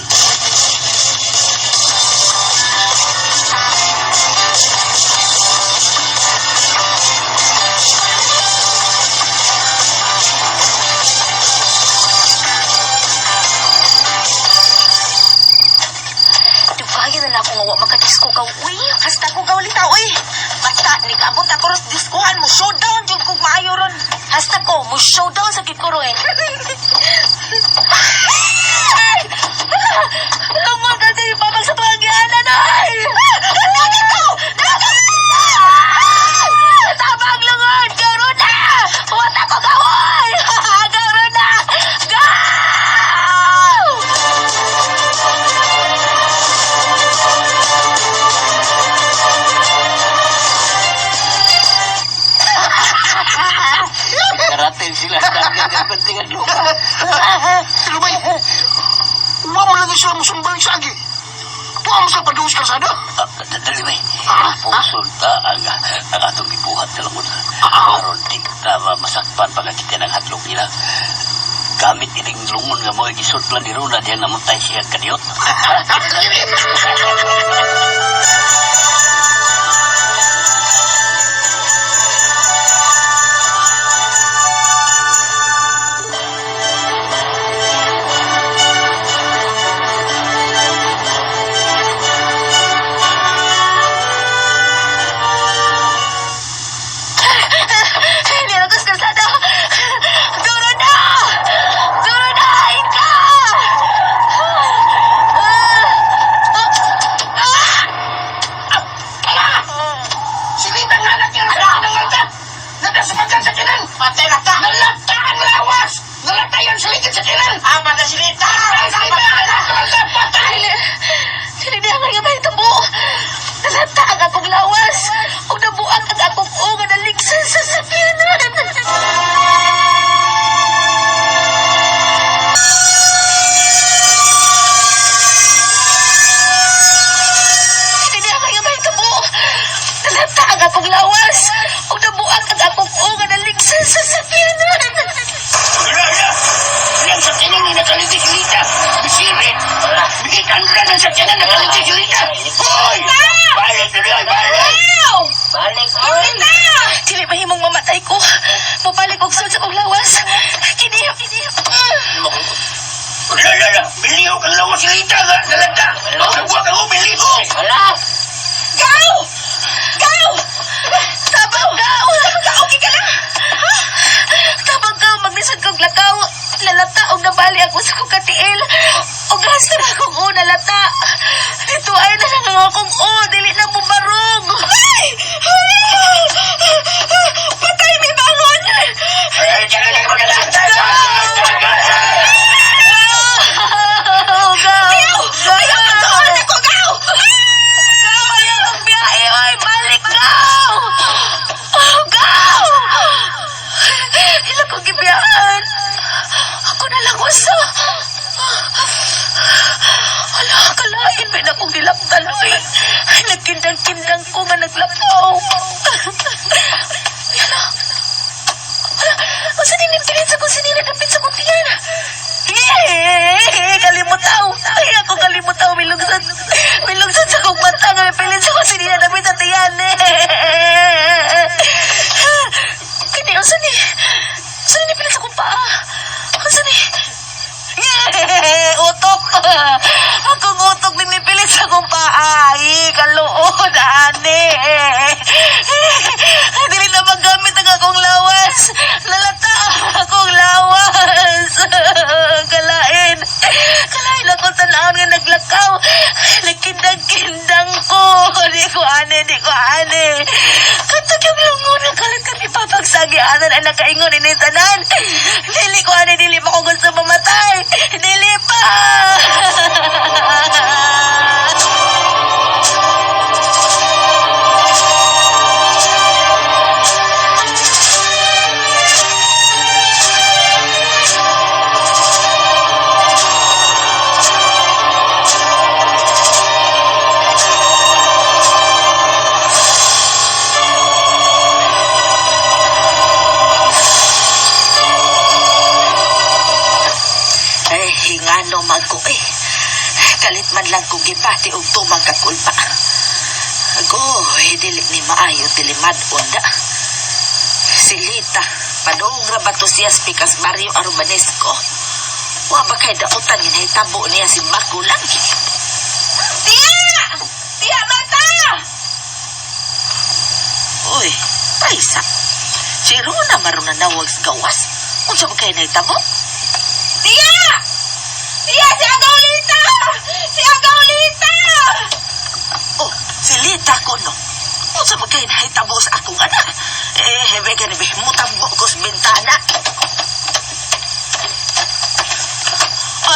Dugaya na ako nga wa makadisko ka, uy. Hasta ko gawalita, uy. Basta, nag-abot ako ros diskuhan mo. Showdown yung kung maayo ron. Hasta ko, mo showdown sa kikuruin. Tungkol ka din, babag sa pangyanan, ay! Nakit ko! Tabang lungon! Garo na! Wata ko gawin! Garo na! Go! Karatin sila sa dagat pentingan lupa. Lumay, huwag mo lagi sila musumbalik sa agi. Tuwa mo sa paduhos kalsada. Dali ba? Pusulta ang atong gibuhat na langon. Aron di ka masakpan pagkakita ng hatlong nila. Gamit ining lungon nga mo gisudlan ni Rona diyan namuntay siya kadiot. Nilagos kalsada! Garo na! Garo na! Ika! Silita nga na kinakain ng alta. Nagkasamagan sa kinan. Patay na ka. Nalata ang lawas. Nalata yan siligid sa kinan. Ama na silita. Patay. Dili niya nga may tabo. Nalata ang akong lawas. O nabuang ang akong unga na ligsan sa sakyanan. Dili niya nga may tabo. Nalata ang akong lawas. O nabuang ang akong unga na ligsan sa sakyanan. Yang sa kinan ni nakaliti silita. Bisirit. Bigitan ka ng sa kinan nakaliti silita. Hoy! Balik na rin, balik! Balik, Dili mahimong mamatay ko. Mabalik og sulod sa kong lawas. Kini. Lala, biliw kang lawas silita nga. Nalata. Nagbuwa kang umiliho. Wala. Gaw! Gaw! Tabang gaw! Gaw, ka lang! Tabang gaw, maglisod kong lakaw. Lalata og nabali ako sa kong katiil. Og hasta na akong una lata. Dito ay na lang ang akong dili na mo barong. Ay! Patay, may bangon! Diyan na lang magalata. Gaw! Gaw! Ako, gaw! Gaw, ayaw kong biyahe, oy! Balik, gaw! Gaw! Ilang kong gibiyahan. Ako na lang usa. Wala, kalain. May na kong dilaptan, oy. Nagkindang-kindang ko nga naglapaw. Yala. Wala. O sa ninipilit sa kong sininadapit sa kong tiyan. Kalimutaw. Ay, ako kalimutaw. Milugsad sa kong mata nga may pilit sa kong sininadapit sa tiyan. Kani, o sa ninipilit sa kong paa. O sa utok. Akong utok ninipilit sa kong paa. Kaluod, ane. Dili na magamit ang akong lawas. Lalata akong lawas. Kalain ako tanaan nga naglakaw. Nagkindang-kindang ko. Di ko ane. Katag yung lungon ang kalat kami papagsagyanan ang nakaingon ini tanan. Dili ko ane, dili pa ko gusto mamatay. Dili pa. man lang kong gipati og tumang kakulpa. Agoy, dili ni maayo dilimad onda. Silita, padong rabato siya spikas Mario Arubanesco. Wa ba kay dautan nga hitabo niya si Makulang? Tia! Tia mata! Uy, paisa. Si Rona maron na nawag sa gawas. Unsa ba kay nahitabo? Tia! Tia, si Agaulita! Si Agaulita! Oh, si Lita ko, no? Unsa ba kay nahitabo sa akong anak? Hebe ka ni mutambo ko sa bintana.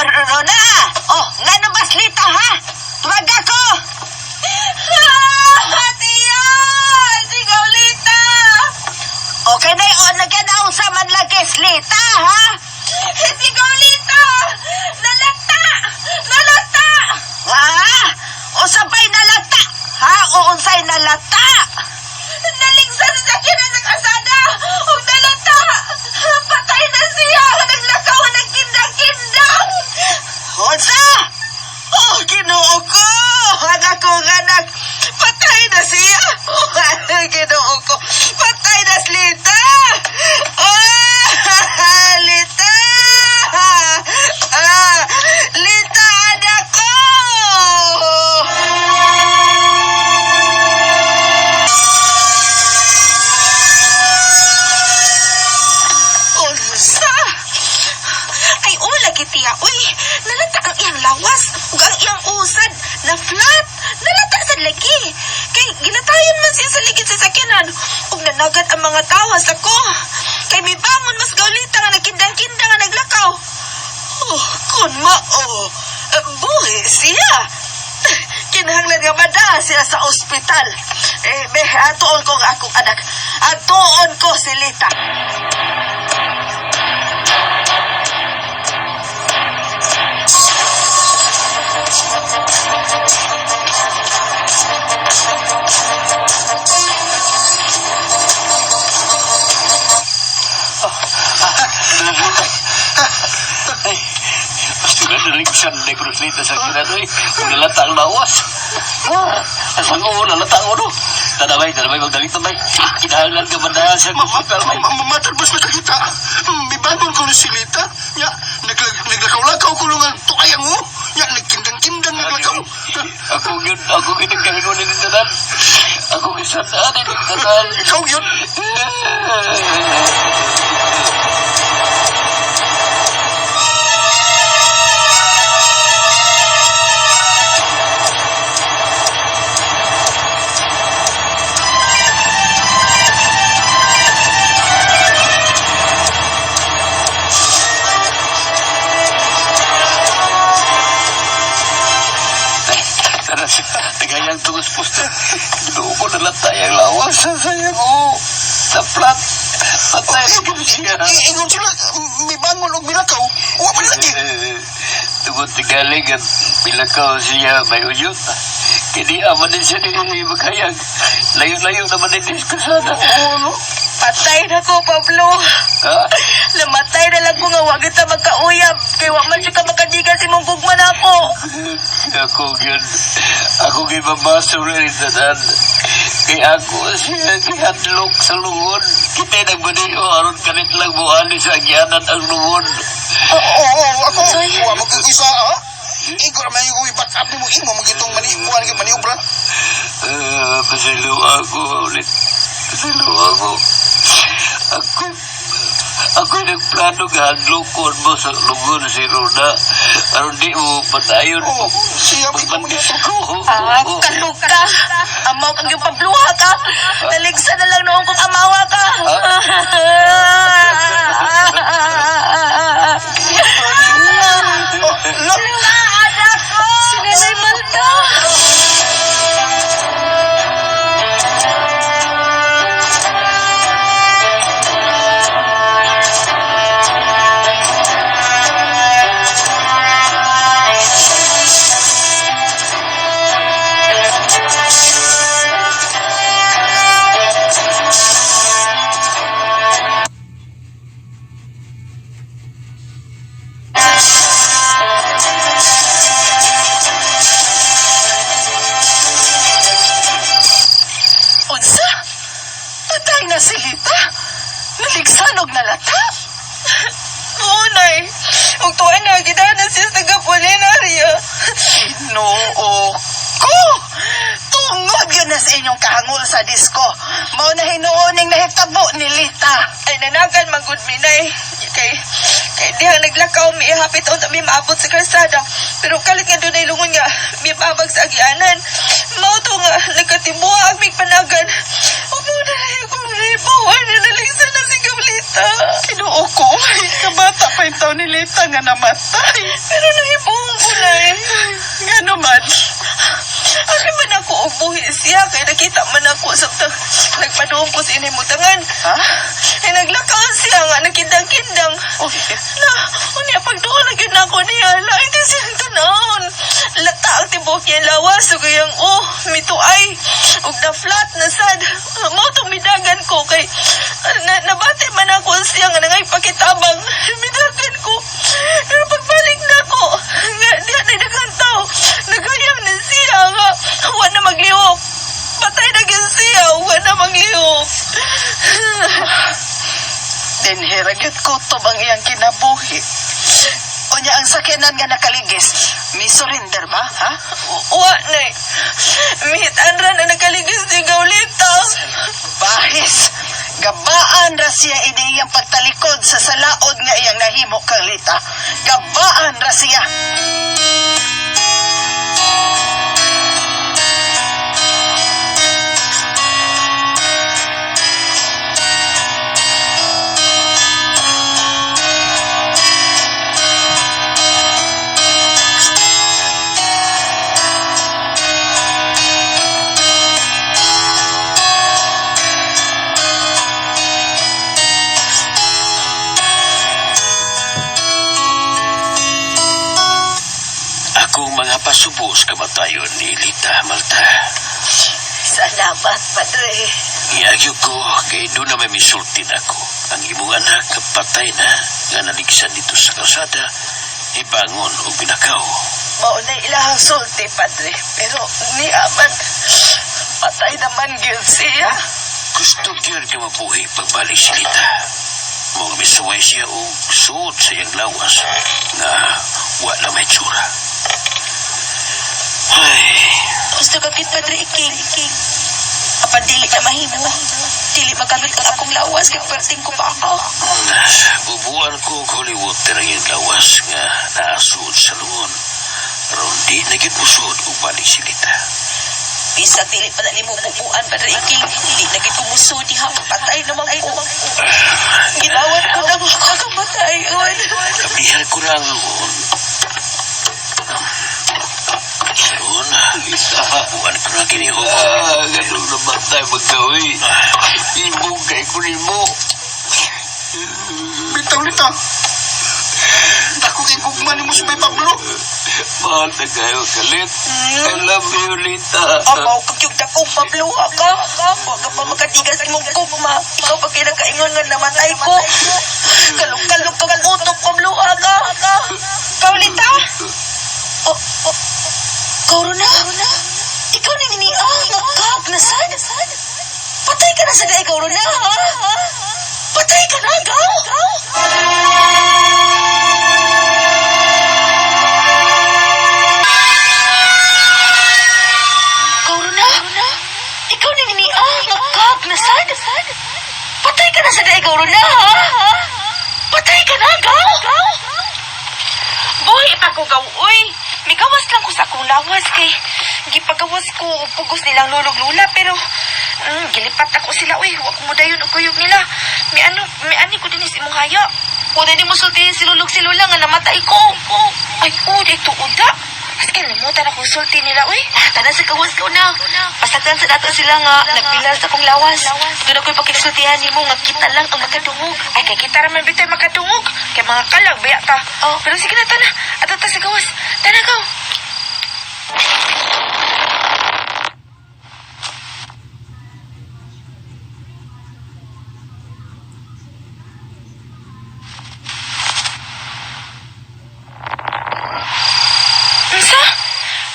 Rona! Oh, nga na ba Lita, ha? Tuwag ako! Tiyo! Si Gaulita! Okay na yun, nagkanaw sa manlagis, Lita, ha? Si Gaulita! Nalata! Nalata! Ha? O sabay nalata? Ha? O unsay nalata? Nalingsa sa sakinan sa kasada! O nalata! Patay na siya! Naglakaw, nagkindang-kindang! Unsa? Oh, Ginoo ko! Ang akong anak! Patay na siya! Oh, Ginoo ko! Patay na si Lita! Oh, Lita! Lita, anak ko! Unsa? Ay, lagi tiya. Uy, nalata ang iyang lawas ug ang iyang usad na flat. Nalata sa lagi. Kay ginatayan man siya sa ligid sa sakyanan ug nanagad ang mga tawas ako. Kay may bangon mas Gaulita nga nagkindang-kindang nga naglakaw. Oh, kun mao. Buhi siya. Kinahanglan nga madaha siya sa ospital. Atuon ko nga akong anak. Atuon ko si Lita. Ay, pasti ka naligsan na Lita sa kinatoy. Kung nalata ang lawas. Asang oo, nalata ang uno. Tanabay, magdalito bay. Kinahanglan ka madahan sa hospital bay. Matarbos na kakita. Bibangon ko na si Lita. Nya, naglakaw-lakaw ko lang tuayang mo. Nya, nagkindang-kindang naglakaw. Ako ginagalingon din tanan. Ako gisandaan din tanan. Ikaw yun. Nagayang tungos pusta. Ginoo ko nalatay ang lawas sa sayang ko. Sa plat. Patay ko siya. Ingon sila, may bangon o bilakaw. Huwag man lagi. Tungod tigaling at bilakaw siya may uyot. Kini aman din siya ni magkayag. Layo-layo naman din ko sana. Patay na ko, Pablo. Ha? Namatay na lang ko nga wag kita magkauyab. Kay wa man siya ka makadigan si mong gugman ako. Ako gibabasa rin tanan. Kay ako siya gihadlok sa lungod. Kita nagbaniyo aron kanit lang buhali sa agyanan ang lungod. Oo, ako. Huwag mag-isa, ha? Ikaw naman yung i-back up mo. Imo magitong maniobra. Pasilo ako ulit. Pasilo ako. Ako'y nagplano nga hadlokon mo sa lungod si Rona. Aron di mo patayon. Oo, siya Pagbantis ko. Kalog ka. Amaw kang yung pabluha ka. Naligsa na lang noong kung amawa ka. Anak ko! Sinanay Malta! og nalata? Oo, Nay. Huwag tuwa na, gidana siya sa gapulinarya. Ginoo ko! Tungod yun na sa inyong kahangol sa disko. Mao na hinuoning nahitabo ni Lita. Ay, nanagan man good mi, Nay. Kay diha naglakaw mi, hapit o mi maabot sa kalsada. Pero kalit nga doon ay lungon nga, mi babag sa agianan. Mao to nga, nagkatibuha ang mig panagan. Upo na rin ako, naibawa na naligsan na si Gablita. Ginoo ko, kabata pa yung taon ni Lita nga namatay. Pero nahibuhong ko, Nay. Nga naman. Ano man ako ubuhi siya, kaya nakita man ako sa nagpadoong ko sa inimutangan. Ha? Ay naglakaw siya nga, nakindang-kindang. Na, unya pagdoon na yun ako niya, lain din siyang tanahon. Lata ang tibok niya lawas, so kayang, mituay. Ug na flat na sad. Mo itong midagan ko, kay nabati man ako siya nga nangay pakitabang. Midagan ko. Pero pagbalik na ko, nga diya na nakantaw, nagayang na siya nga, huwag na maglihok. Patay na gyud siya, huwag na maglihok. Dinhiragyot ko to bang iyang kinabuhi. Unya ang sakinan nga nakaligis. May surrender ba, ha? Wa, Nay. Mihitan ra na nakaligis ni Gaulita. Bahis. Gabaan ra siya iniyang pagtalikod sa salaod nga iyang nahimo kang Lita. Gabaan ra siya. Akong mga pasubos kamatayon ni Lita Malta. Salamat, Padre. Iagyo ko kay doon na may misultin ako. Ang imong anak kapatay na nga naligsan dito sa kalsada, ibangon o binakaw. Mao na ilahang sulti, Padre. Pero niaman, patay naman gyud siya. Gusto gyud ka mabuhay pagbalik si Lita. Mong misuway siya o suot sa iyang lawas nga wala may tsura. Ay, Gusto ka kit Padre Iking. Apan dili ka mahimo. Dili magamit ang akong lawas kay perting ko pa ako. bubuan ko og Hollywood ang iyang lawas nga naasuod sa lungon. Pero di naging musod o balik si Lita. Bisag dili pa na mo bubuan Padre Iking. Dili na gid ko muso diha. Patay naman ko. Ginawan ko na ako kamatay. Kabihan ko lang noon. Noon, buwan ko na kinihog. Ganun naman tayo maggawi. Ibugay ko ni mo. Bitaw, Lita. Dako kay gugma ni mo sa may Pablo. Mahal na kayo, Kalit. I love you, Lita. Amaw kagyog dakong pabluha ka. Huwag ka pa makatigas mong gugma. Ikaw pa kinakaingon nga namatay ko. Kalog-kalog ka utok pabluha ka. Kaulita? Kauruna? Ikaw na niniang. Nagkag na sad. Patay ka na sa day, Kauruna, ha? Patay ka na, gaw? Kauruna? Ikaw na niniang. Nagkag na sad. Patay ka na sa day, Kauruna, ha? Patay ka na, gaw? Buhay pa ko, gaw, uy. Migawas lang ko sa akong lawas kay gipagawas ko og pugos nilang lulog lula pero gilipat ako sila uy wa ko mudayon og kuyog nila mi ani ko dinis imong haya ko dili mo sultihin si lulog si lula nga namatay ko ay di tuoda askin limutan ako sulti nila uy tanan sa gawas ko na pasagdan sa dato sila nga nagpilar sa akong lawas doon ako'y pakisultihan nimo nga kita lang ang makadungog ay kay kita raman bitoy makadungog kay mga kalag baya ta pero sige na tana ato ta sa gawas tana ka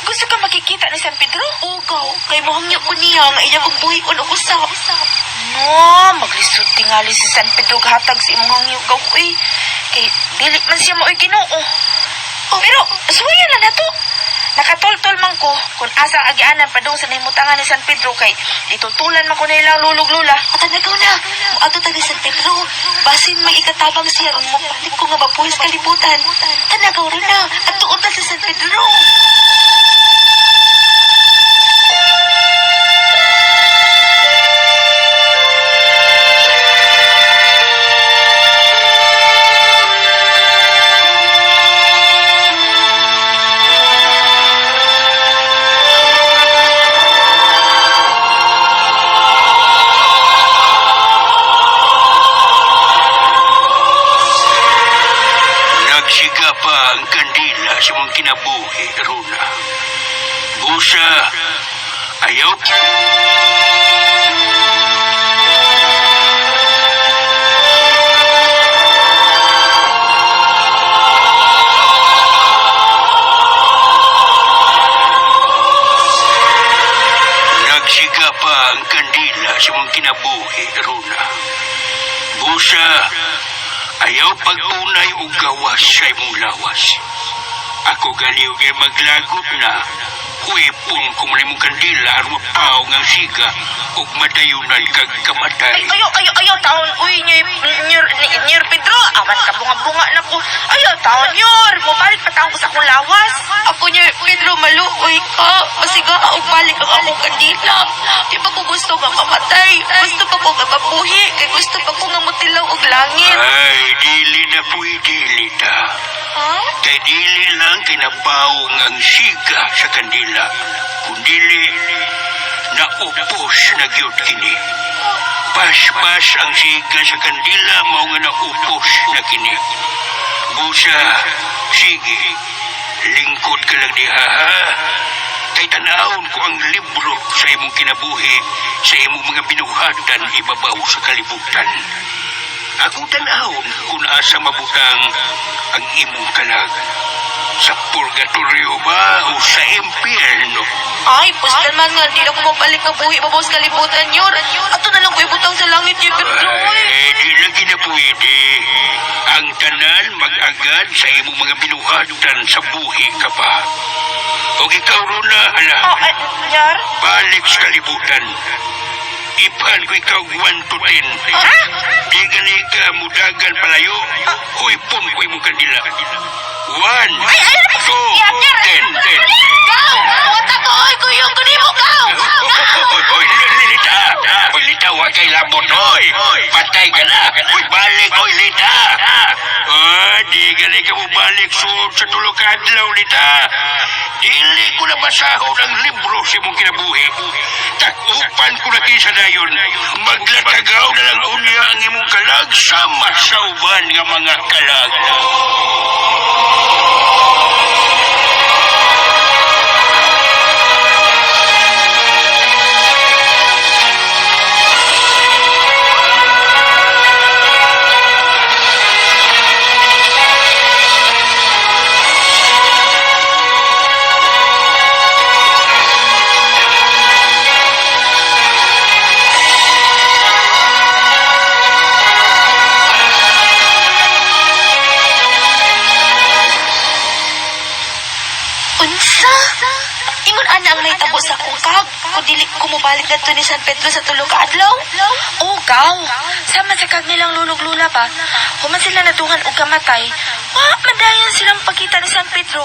Gusto ka makikita ni San Pedro? Ugaw, kay mo hangyo ko niya nga iya magbuhi ko ng usap. No, maglisod tingali si San Pedro hatag sa imong hangyo gaw uy. Kay dili man siya maoy Ginoo. Pero suwayan na nato. Nakatultol man ko kung asa ang agianan padung sa nahimutangan ni San Pedro kay ditultulan man ko na ilang lulog-lula. At nagaw na, ato tayo San Pedro. Basin may ikatabang siya ron mo palit ko nga mapuhis kalibutan. Tanagaw rin na, at tuon na si San Pedro. Nagsiga pa ang kandila sa mong kinabuhi, Runa. Busa, ayaw. Nagsiga pa ang kandila sa mong kinabuhi, Runa. Busa, ayaw pag-unay o gawas sa imong lawas. Ako ganiw kay maglagot na. Kuipon kung malimong kandila aron mapaw ng siga o madayunan kag kamatay. Ayaw, taon. Uy, Nyor Pedro. Awan ka, bunga-bunga na ko. Ayaw, taon, Nyor. Mabalik pa taon ko sa akong lawas. Ako, Nyor Pedro, maluoy ka. Masiga, balik ang akong kandila. Di ba ko gusto nga mamatay? Gusto pa ko nga mabuhi. Kaya gusto pa ko nga mutilaw og langit. Ay, dili na pwede, Lita. Ha? Kay dili lang kinapaw ang siga sa kandila. Kung dili, naupos na gyud kini. Pas-pas ang siga sa kandila, mao nga naupos na kini. Busa, sige, lingkod ka lang diha, ha? Kay tanawon ko ang libro sa imong kinabuhi, sa imong mga binuhatan ibabaw sa kalibutan. Ako tanawon kung asa mabutang ang imong kalag. Sa purgatorio ba o sa impyerno? Ay, pustan man nga. Di na ko mabalik na buhi babos kalibutan, Nyor. Ato na lang ko ibutang sa langit, Nyor Pedro. Di lagi na pwede. Ang tanan mag-agad sa imong mga binuhatan sa buhi ka pa. O ikaw, Runa, hala, Nyor? balik sa kalibutan. Ipan ko ikaw 1 to 10. Di gali ka mudagan palayo. Huipon ko imong kandila. 1, 2, 10. Gaw! Buwata ko, oy, kuyong ko ni mo, gaw! Oy, Lita. Oy, Lita, huwag kay labon, oy. Patay ka na. Oy, balik, oy, Lita. Di gali ka mo balik sa tulog ka adlaw, Lita. Dili ko na basahon ang libro sa mong kinabuhi. Takupan ko na kisa na yun. Maglatagaw na lang unya ang imong kalag sa masauban nga mga kalag. Ingon ana ang nahitabo sa akong kag. Kung dili ko mobalik dito ni San Pedro sa tulo ka adlaw. Oh, gaw. Sama sa kag nilang lulog-lula pa. Human sila nadungan og kamatay. Madayon silang pagkita ni San Pedro.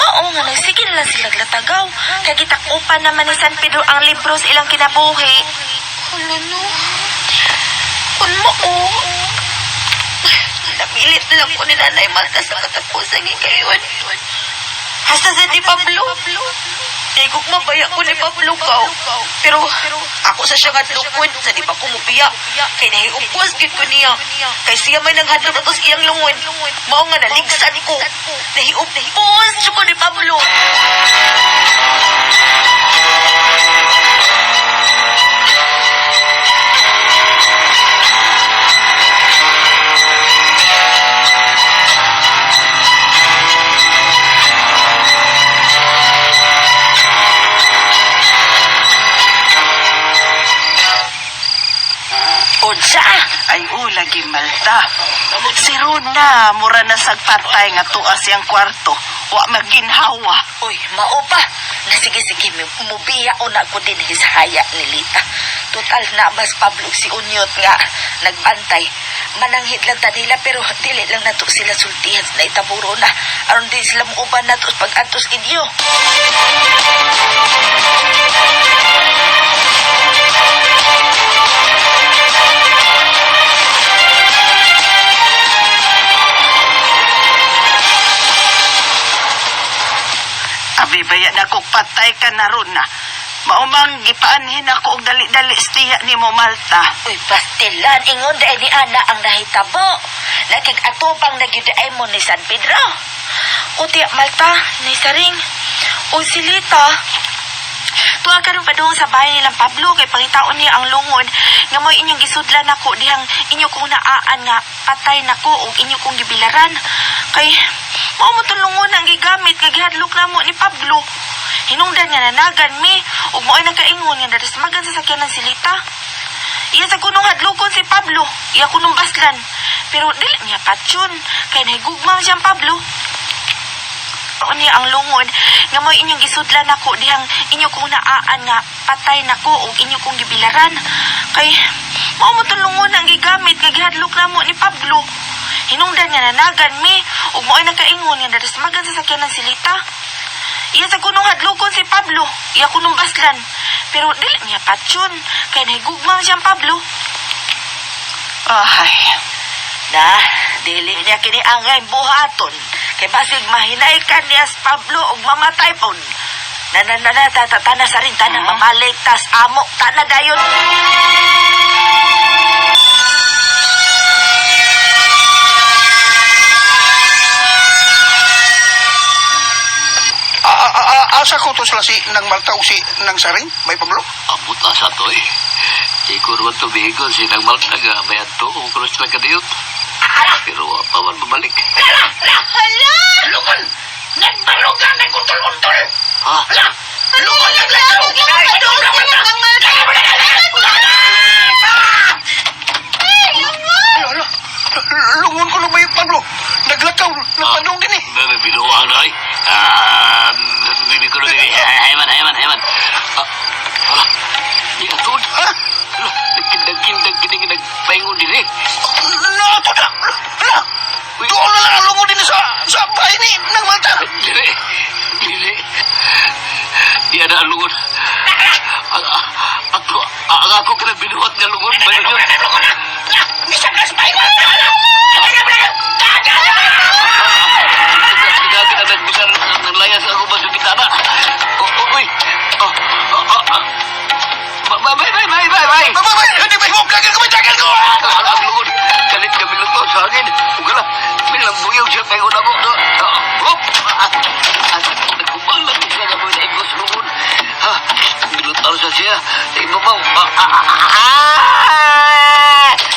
Oo nga, nagsigil lang sila latagaw. Kaya gitakupan naman ni San Pedro ang libro sa ilang kinabuhi. Hala no. Kun mo napilit na lang ko ni Nanay Marta sa katapusan ng kayon. Hasta sa ni Pablo. Igog mabaya ko ni Pablo kaw. Pero ako sa siya nga lukod sa di pa kumupiya. Kay nahiupos gid ko niya. Kay siya may nanghadlok atos iyang lungon. Mao nga naligsan ko. Nahiupos ko ni Pablo. Unsa? Ay lagi Malta. Si Rona, mura na sagpatay nga tuwa siyang kwarto. Wa maginhawa. Uy, mao ba? Na sige, mubiya una ko din hisaya ni Lita. Total na mas Pablo si Unyot nga nagbantay. Mananghid lang ta nila pero dili lang nato sila sultihan na itaburo na. Aron din sila muuban nato pag-antos inyo. Abibaya na kong patay ka na ron na. Maumang gipaanhin ako og dali-dali stiya ni mo Malta. Uy, pastilan, ingon dahil ni Ana ang nahitabo. Nakik-atupang nagyudaay mo ni San Pedro. Uti, Malta, ni Saring. O silita. Tuwa ka rin pa doon sa bahay nilang Pablo kay pangitaon niya ang lungon nga mo inyong gisudlan ako dihang inyo kong naaan nga patay nako o inyo kong gibilaran. Kay mao mo tong lungon ang gigamit nga gihadlok na mo ni Pablo. Hinungdan nga nanagan mi ug mo'y nagkaingon nga dadasmagan sa sakyanan si Lita. Iya sa kunong hadlokon si Pablo, iya kunong baslan. Pero dili niya patyon kay nahigugma siyang Pablo. Niya ang lungon nga mo inyong gisudlan ako dihang inyo kong naaan nga patay nako o inyo kong gibilaran. Kay mao mo tong lungon ang gigamit nga gihadlok na mo ni Pablo. Hinungdan nga nanagan mi ug mo'y nagkaingon nga dadasmagan sa sakyanan si Lita. Iya sa kunong hadlokon si Pablo, iya kunong baslan. Pero dili niya patyon kay nahigugma siyang Pablo. Ay, Na, dili niya kini angay buhaton. Kay basig mahinay ka niya sa Pablo ug mamatay pon. Tana sa rin tanang mamalik tas amo tana dayon. Asa ko to sila si nang Malta o si nang Saring? May Pablo? Ambot asa to eh. Ikurwan to bigon si nang Malta nga may ato o kurus na kadiyot. Pero pawan babalik. Hala! Lugon! Nagbalugan na kuntol-kuntol! Ha? Lugon! Lungon ko na ba yung Pablo? Naglakaw, napadong din eh. Binuang na ay. Bibi ko na bibi. Hayman. Hala, di atod. Ha? Hala, nagkindag kini nagpaingon din eh. Nato na! Hala! Doon na lang ang lungon din sa bahay ni nang Malta. Dili. Di ada ang lungon. Ako kena binuhat nga lungon. Bayo yun. Bisa ka sa paingon! Tidak nagbisar ng layas ako ba sa gitana. Uy. Bye. Babay! Hindi ba yung jagal ko? Ang lungon. Kalit kami luto sa akin. Ugala. Bilang buyaw siya paingon ako. Hop! Nagkupal lang siya na mo na ikos lungon. Bilutar sa siya. Sa ibabaw.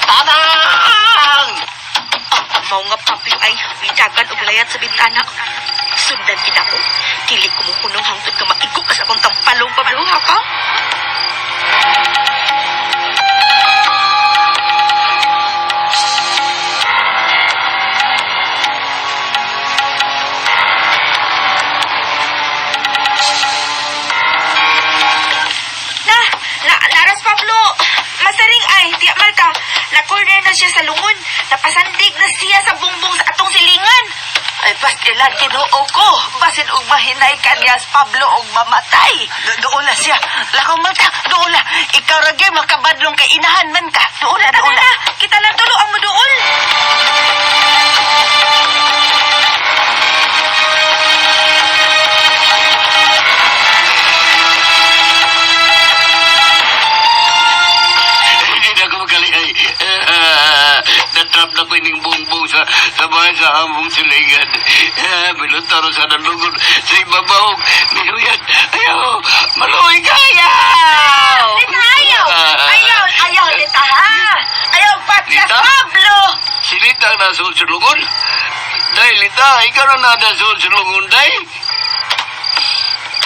Tanang! Mao nga Pablo ay widagan og layat sa bintana. Sundan kita ko. Dili ko mo kunong hangtod ka maigok ka sa akong tampalong Pablo ha ka? Laras Pablo, masaring ay, tiyak Malta, na-corner na siya sa lungon, napasandig na siya sa bumbong sa atong silingan. ay pastilan tinuo ko. Basin og mahinay ka niya sa Pablo og mamatay. Doon na siya. Lakaw Malta, doon na. Ikaw ragi makabadlong kay inahan man ka. Doon na. Kita lang tulo ang muduol. Hindi na ako magaling. Natrap na ko ining bumbong sa bahay sa among silingan. Bilutar sa nalungod sa ibabawog. Niyuyat. Ayaw! Maluwi ka! Ayaw! Ayaw, Lita, ha? Ayaw, Patkas Lita? Pablo! Si Lita ang nasul sa lungon. Dahil Lita, ikaw na nasul sa lungon, dahil.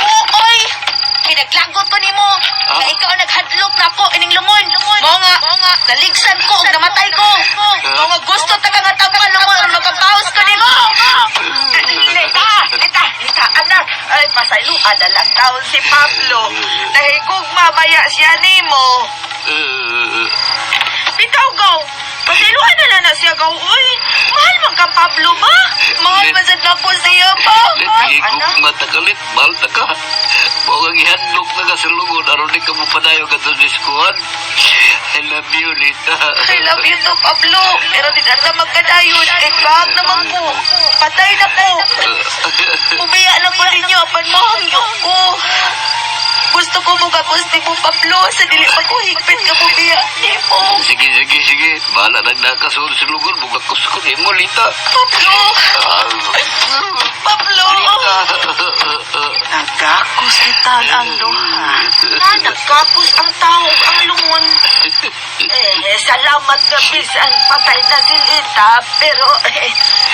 Uoy! Pinaglagot ko nimo. Nga ikaw naghadlok na ako ining lungon. Mao nga, naligsan ko ug namatay ko. Mao nga gusto ta ka nga tawag lungon aron makabawas ko nimo. Lita, anak. Ay, pasayloan na lang taon si Pablo. Nahigog mamaya siya nimo. Bitaw, gaw. Pasiluan na lang na siya, gaw. Uy, mahal man ka, Pablo ba? Mahal man sa po siya ba? Higog matakalit, mahal na ka. Mga gihandlok na ka sa lungon, aron di ka mo padayo ka doon diskuhan. I love you, Lita. I love you too, Pablo. Pero di na magkadayon. Kay kahag naman ko. Patay na ko. Umiya na ko ninyo. Panmahangyo ko. Gusto ko mo kapusti mo, Pablo. Sa dili pa ko higpit ka mo biya. Di mo. Sige. Bahala nang nakasunod sa lungon. Bugakus ko di mo, Lita. Pablo. Pablo. Nagkakos kita ang duha. Nagkapos ang tao ang lungon. Salamat nga bisan patay na si Lita. Pero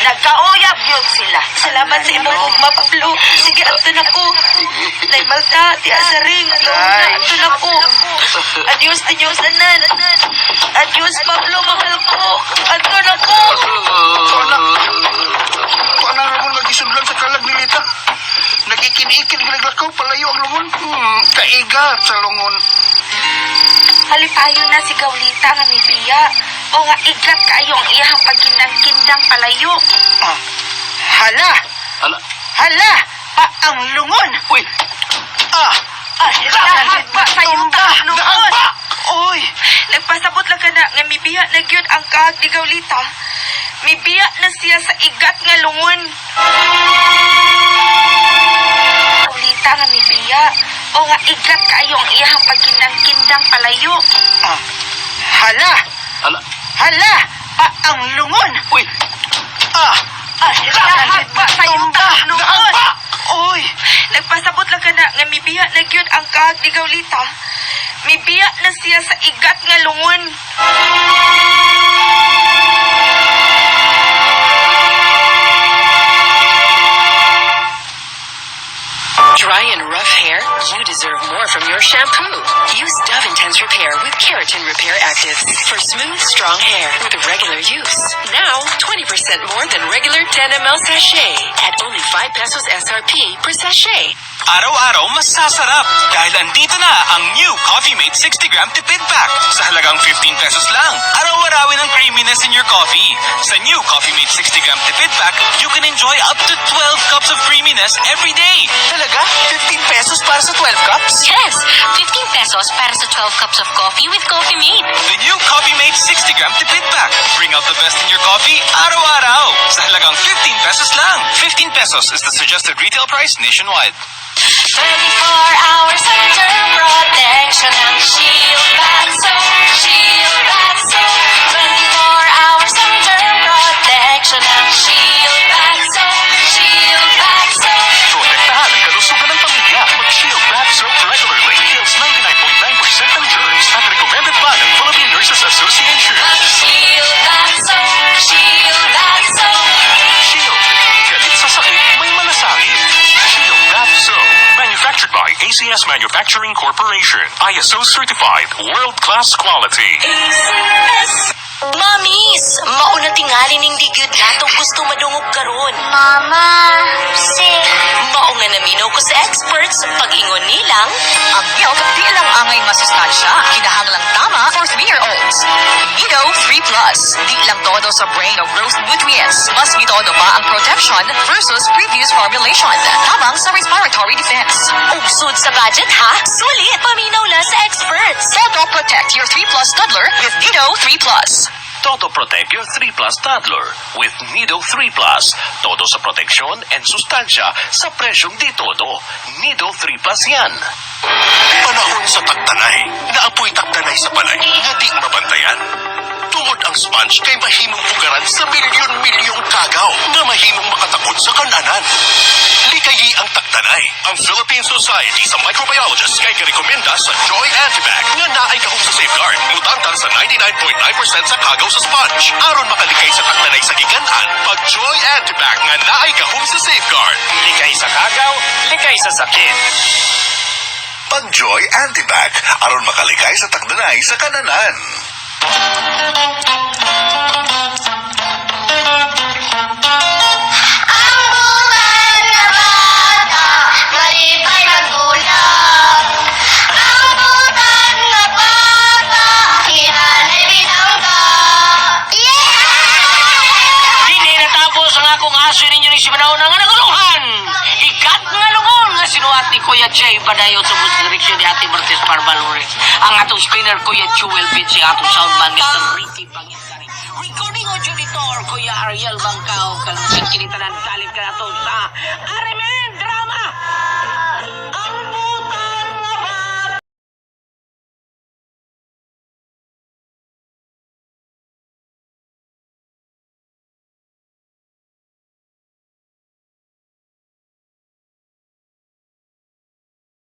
nagkauyab yun sila. Salamat sa imong ugma, Pablo. Sige, ato na ko. Naimalta, tiya sa ring. Ato na ko. Adios ninyo sanan. Adios, Pablo, mahal ko. Ato na ko. Paano naman nagisudlan sa kalag ni Lita? Nagikinikin, ginaglakaw, palayo ang lungon. Kaigat sa lungon. Halipayo na si Gaulita nga ni Bia. O nga igat kayo ang iyang pagkinang-kindang palayo. Hala! Ala, Ang lungon! uy, Lahat ba sa'yo lungon? Oy! Nagpasabot lang ka na nga mibiya na gyud ang kahag ni Gaulita. Mibiya na siya sa igat nga lungon. Gaulita nga mibiya. O nga igat kayo ang iyang pagkinang-kindang palayo. Hala! ala, Ang lungon! uy, Lahat ba sa'yo lungon? Oy! Nagpasabot lang ka na nga mibiya na gyud ang kahag ni Gaulita. Mibiya na siya sa igat nga lungon. Dry and rough hair? You deserve more from your shampoo. Use Dove Intense Repair with Keratin Repair Active for smooth, strong hair with regular use. Now, 20% more than regular 10 ml sachet at only 5 pesos SRP per sachet. Araw-araw mas sasarap dahil andito na ang new Coffee Mate 60-gram tipid pack sa halagang 15 pesos lang. Araw-arawin ang creaminess in your coffee. Sa new Coffee Mate 60-gram tipid pack, you can enjoy up to 12 cups of creaminess every day. Talaga? 15 pesos para sa 12 cups? Yes, 15 pesos para sa 12 cups of coffee with Coffee Mate. The new Coffee Mate 60-gram tipid pack. Bring out the best in your coffee araw-araw sa halagang 15 pesos lang. 15 pesos is the suggested retail price nationwide. 24 hours under protection ng Shield Bath Soap. Shield Bath Soap. 24 hours under protection ng Shield Bath Soap. Shield Bath Soap. Protektahan ang kalusugan ng pamilya. Mag-Shield Bath Soap regularly. Kills 99.9% ng germs at recommended pa ng Philippine Nurses Association. Shield Bath Soap. Shield Bath Soap. Shield. Galit sa sakit, may malasakit. Shield Bath Soap. Manufactured by ACS Manufacturing Corporation. ISO certified. World-class quality. Mamis, mauna tingali ning digyud natong gusto madungog karon. Mama, sick. Mao nga naminaw ko sa experts pag-ingon nilang Ang milk di lang angay masustansya, kinahanglang tama for 3-year-olds. Nido 3 Plus, di lang todo sa brain o growth nutrients. Mas todo pa ang protection versus previous formulation. Lamang sa respiratory defense. ugsod sa budget ha. Sulit paminaw na sa experts. Todo protect your 3 Plus toddler with Nido 3 Plus. Todo Protect your 3 Plus toddler with Nido 3 Plus. Todo sa proteksyon and sustansya sa presyong di todo. Nido 3 Plus yan. Panahon sa tagtanay. Naapoy tagtanay sa balay. Nga di mabantayan. Tungod ang sponge kay mahimong ugaran sa milyon-milyong kagaw na mahimong makatakot sa kananan. Likayi ang tagtanay. Ang Philippine Society sa Microbiologists kay karekomenda sa Joy Antibac nga naay kahong sa safeguard. Mutangtang sa 99.9% sa kagaw sa sponge. Aron makalikay sa tagtanay sa gikan-an, pag Joy Antibac nga naay kahong sa safeguard. Likay sa kagaw, likay sa sakit. Pag-Joy Antibac aron makalikay sa tagdanay sa kananan. Malipay magulap. Ang butan nga bata, hinanay binangga. Hindi natapos ang akong aso ninyo ni si Manao nga naguluhan. Ikat nga lungon nga sinuat ni Kuya Jay Badayo sa bus direksyon ni Ate Martes Parvalores. Ang atong spinner Kuya Jewel Pitch, ang atong soundman Mr. Ricky Pangisari. Recording audio editor Kuya Ariel Bangkao. Kalang kinitanan kalit ka na to sa Arime!